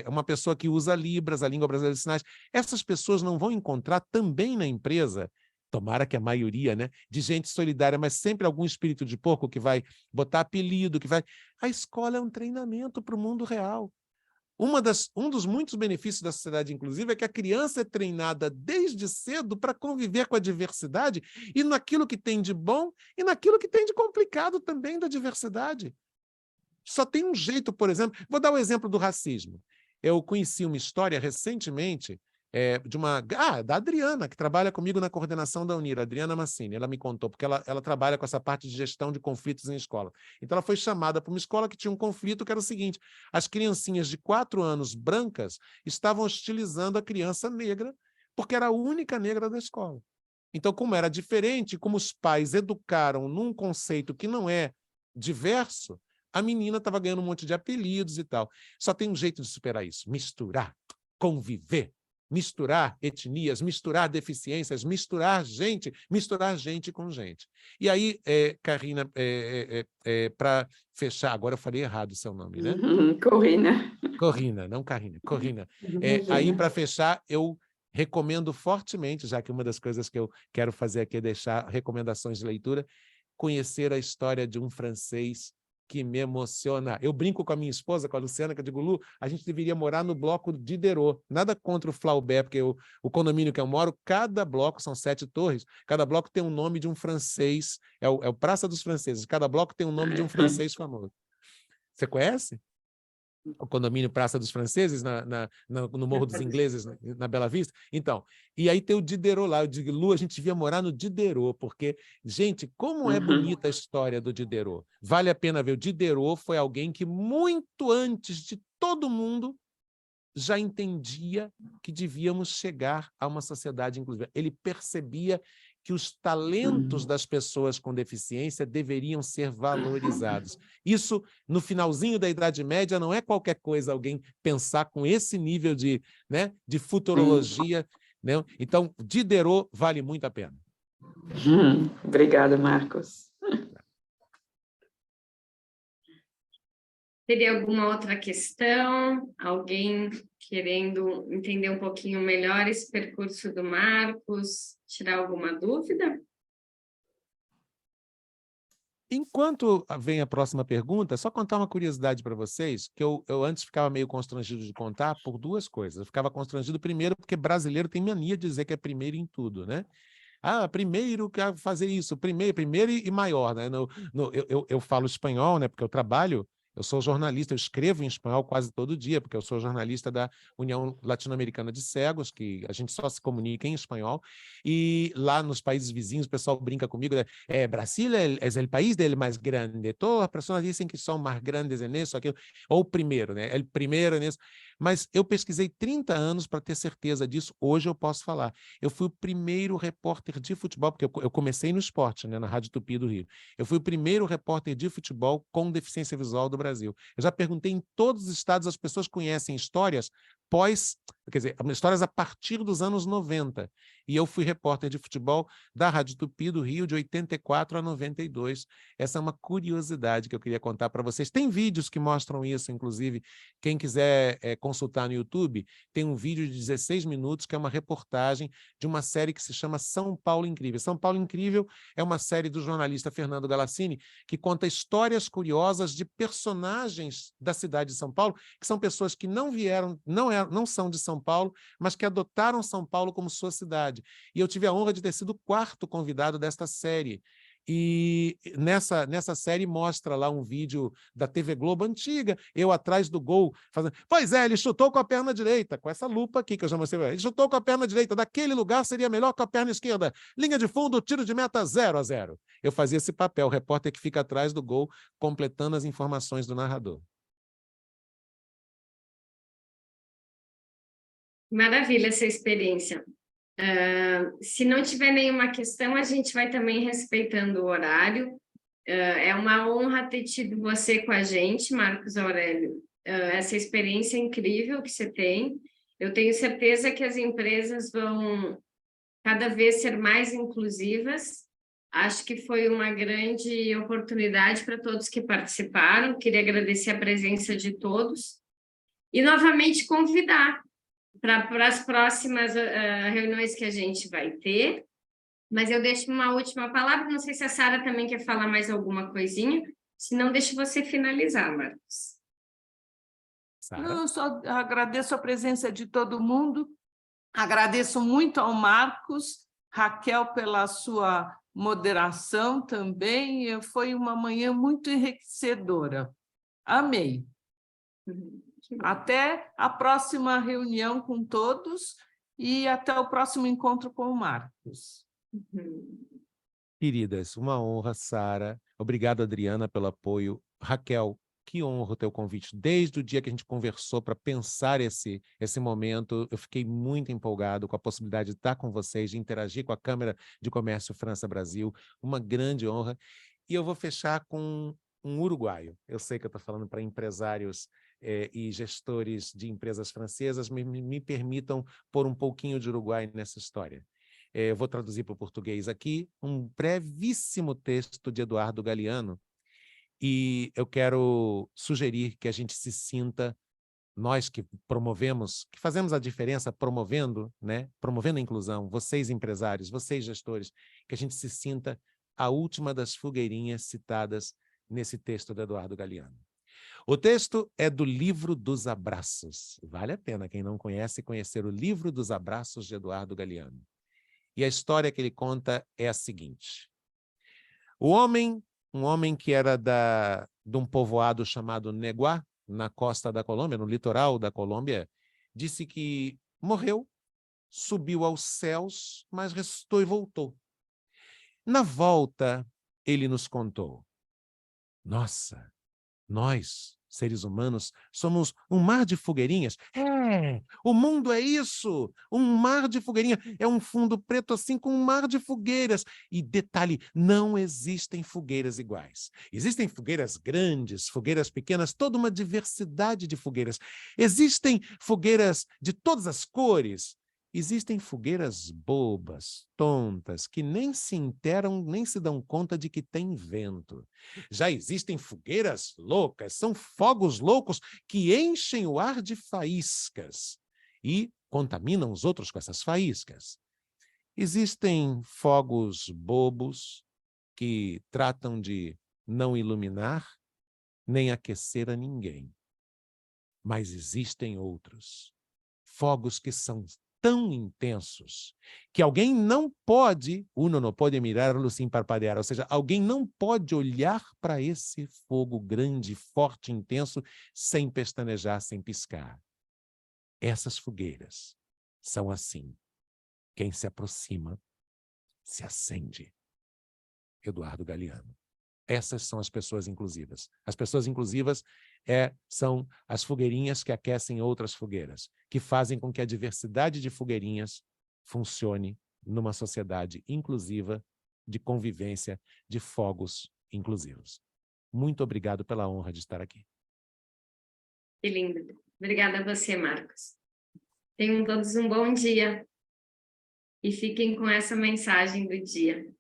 uma pessoa que usa Libras, a língua brasileira de sinais, essas pessoas não vão encontrar também na empresa, tomara que a maioria, né, de gente solidária, mas sempre algum espírito de porco que vai botar apelido, que vai... A escola é um treinamento para o mundo real. Um dos muitos benefícios da sociedade inclusiva é que a criança é treinada desde cedo para conviver com a diversidade e naquilo que tem de bom e naquilo que tem de complicado também da diversidade. Só tem um jeito, por exemplo... Vou dar o exemplo do racismo. Eu conheci uma história recentemente da Adriana, que trabalha comigo na coordenação da Unir, a Adriana Massini. Ela me contou, porque ela trabalha com essa parte de gestão de conflitos em escola. Então, ela foi chamada para uma escola que tinha um conflito que era o seguinte, as criancinhas de 4 anos brancas estavam hostilizando a criança negra, porque era a única negra da escola. Então, como era diferente, como os pais educaram num conceito que não é diverso, a menina estava ganhando um monte de apelidos e tal. Só tem um jeito de superar isso, misturar, conviver, misturar etnias, misturar deficiências, misturar gente com gente. E aí, Carina, para fechar, agora eu falei errado o seu nome, né? Corrina. Corrina, não Carina, Corrina. Aí, para fechar, eu recomendo fortemente, já que uma das coisas que eu quero fazer aqui é deixar recomendações de leitura, conhecer a história de um francês que me emociona. Eu brinco com a minha esposa, com a Luciana, que eu digo, Lu, a gente deveria morar no bloco de Diderot. Nada contra o Flaubert, porque o condomínio que eu moro, cada bloco, são 7 torres, cada bloco tem um nome de um francês, é o Praça dos Franceses, cada bloco tem um nome de um francês famoso. Você conhece? O condomínio Praça dos Franceses, no Morro dos Ingleses, na Bela Vista. Então, e aí tem o Diderot lá. Eu digo, Lu, a gente devia morar no Diderot, porque, gente, como é bonita a história do Diderot. Vale a pena ver. O Diderot foi alguém que, muito antes de todo mundo, já entendia que devíamos chegar a uma sociedade inclusiva. Ele percebia que os talentos das pessoas com deficiência deveriam ser valorizados. Isso, no finalzinho da Idade Média, não é qualquer coisa alguém pensar com esse nível de futurologia. Né? Então, Diderot vale muito a pena. Obrigada, Marcos. Teria alguma outra questão? Alguém querendo entender um pouquinho melhor esse percurso do Marcos? Tirar alguma dúvida? Enquanto vem a próxima pergunta, só contar uma curiosidade para vocês, que eu antes ficava meio constrangido de contar por 2 coisas. Eu ficava constrangido primeiro porque brasileiro tem mania de dizer que é primeiro em tudo, né? Primeiro que fazer isso, primeiro e maior, né? Eu falo espanhol, né? Porque eu trabalho Eu sou jornalista, eu escrevo em espanhol quase todo dia, porque eu sou jornalista da União Latino-Americana de Cegos, que a gente só se comunica em espanhol, e lá nos países vizinhos o pessoal brinca comigo, Brasil é o país dele mais grande, todas as pessoas dizem que são mais grandes nisso, aquilo, ou o primeiro, né? O primeiro nisso. Mas eu pesquisei 30 anos para ter certeza disso, hoje eu posso falar. Eu fui o primeiro repórter de futebol, porque eu comecei no esporte, né, na Rádio Tupi do Rio. Eu fui o primeiro repórter de futebol com deficiência visual do Brasil. Eu já perguntei em todos os estados, as pessoas conhecem histórias quer dizer, histórias a partir dos anos 90. E eu fui repórter de futebol da Rádio Tupi do Rio de 84 a 92. Essa é uma curiosidade que eu queria contar para vocês. Tem vídeos que mostram isso, inclusive. Quem quiser consultar no YouTube, tem um vídeo de 16 minutos, que é uma reportagem de uma série que se chama São Paulo Incrível. São Paulo Incrível é uma série do jornalista Fernando Galassini, que conta histórias curiosas de personagens da cidade de São Paulo, que são pessoas que não vieram, não são de São Paulo, mas que adotaram São Paulo como sua cidade. E eu tive a honra de ter sido o 4º convidado desta série. E nessa série mostra lá um vídeo da TV Globo antiga, eu atrás do gol, fazendo, pois é, ele chutou com a perna direita, com essa lupa aqui que eu já mostrei, ele chutou com a perna direita, daquele lugar seria melhor com a perna esquerda, linha de fundo, tiro de meta 0-0. Eu fazia esse papel, o repórter que fica atrás do gol, completando as informações do narrador. Maravilha essa experiência. Se não tiver nenhuma questão, a gente vai também respeitando o horário. É uma honra ter tido você com a gente, Marcos Aurélio. Essa experiência incrível que você tem. Eu tenho certeza que as empresas vão cada vez ser mais inclusivas. Acho que foi uma grande oportunidade para todos que participaram. Queria agradecer a presença de todos e novamente convidar para as próximas reuniões que a gente vai ter. Mas eu deixo uma última palavra, não sei se a Sara também quer falar mais alguma coisinha, se não, deixo você finalizar, Marcos. Não, eu só agradeço a presença de todo mundo, agradeço muito ao Marcos, Raquel pela sua moderação também, foi uma manhã muito enriquecedora. Amei. Até a próxima reunião com todos e até o próximo encontro com o Marcos. Queridas, uma honra, Sara. Obrigado, Adriana, pelo apoio. Raquel, que honra o teu convite. Desde o dia que a gente conversou para pensar esse momento, eu fiquei muito empolgado com a possibilidade de estar com vocês, de interagir com a Câmara de Comércio França-Brasil. Uma grande honra. E eu vou fechar com um uruguaio. Eu sei que eu estou falando para empresários e gestores de empresas francesas, me permitam pôr um pouquinho de Uruguai nessa história. Eu vou traduzir para o português aqui, um brevíssimo texto de Eduardo Galeano, e eu quero sugerir que a gente se sinta, nós que promovemos, que fazemos a diferença promovendo, né? Promovendo a inclusão, vocês empresários, vocês gestores, que a gente se sinta a última das fogueirinhas citadas nesse texto de Eduardo Galeano. O texto é do Livro dos Abraços. Vale a pena, quem não conhece, conhecer o Livro dos Abraços de Eduardo Galeano. E a história que ele conta é a seguinte. Um homem que era de um povoado chamado Neguá, na costa da Colômbia, no litoral da Colômbia, disse que morreu, subiu aos céus, mas ressuscitou e voltou. Na volta, ele nos contou: nossa, nós, seres humanos, somos um mar de fogueirinhas. O mundo é isso, um mar de fogueirinhas. É um fundo preto assim com um mar de fogueiras. E detalhe, não existem fogueiras iguais. Existem fogueiras grandes, fogueiras pequenas, toda uma diversidade de fogueiras. Existem fogueiras de todas as cores. Existem fogueiras bobas, tontas, que nem se interam, nem se dão conta de que tem vento. Já existem fogueiras loucas, são fogos loucos que enchem o ar de faíscas e contaminam os outros com essas faíscas. Existem fogos bobos que tratam de não iluminar nem aquecer a ninguém. Mas existem outros fogos que são tão intensos que alguém não pode, uno não pode mirá-lo sem parpadear, ou seja, alguém não pode olhar para esse fogo grande, forte, intenso, sem pestanejar, sem piscar. Essas fogueiras são assim. Quem se aproxima, se acende. Eduardo Galeano. Essas são as pessoas inclusivas. As pessoas inclusivas são as fogueirinhas que aquecem outras fogueiras, que fazem com que a diversidade de fogueirinhas funcione numa sociedade inclusiva, de convivência, de fogos inclusivos. Muito obrigado pela honra de estar aqui. Que lindo. Obrigada a você, Marcos. Tenham todos um bom dia. E fiquem com essa mensagem do dia.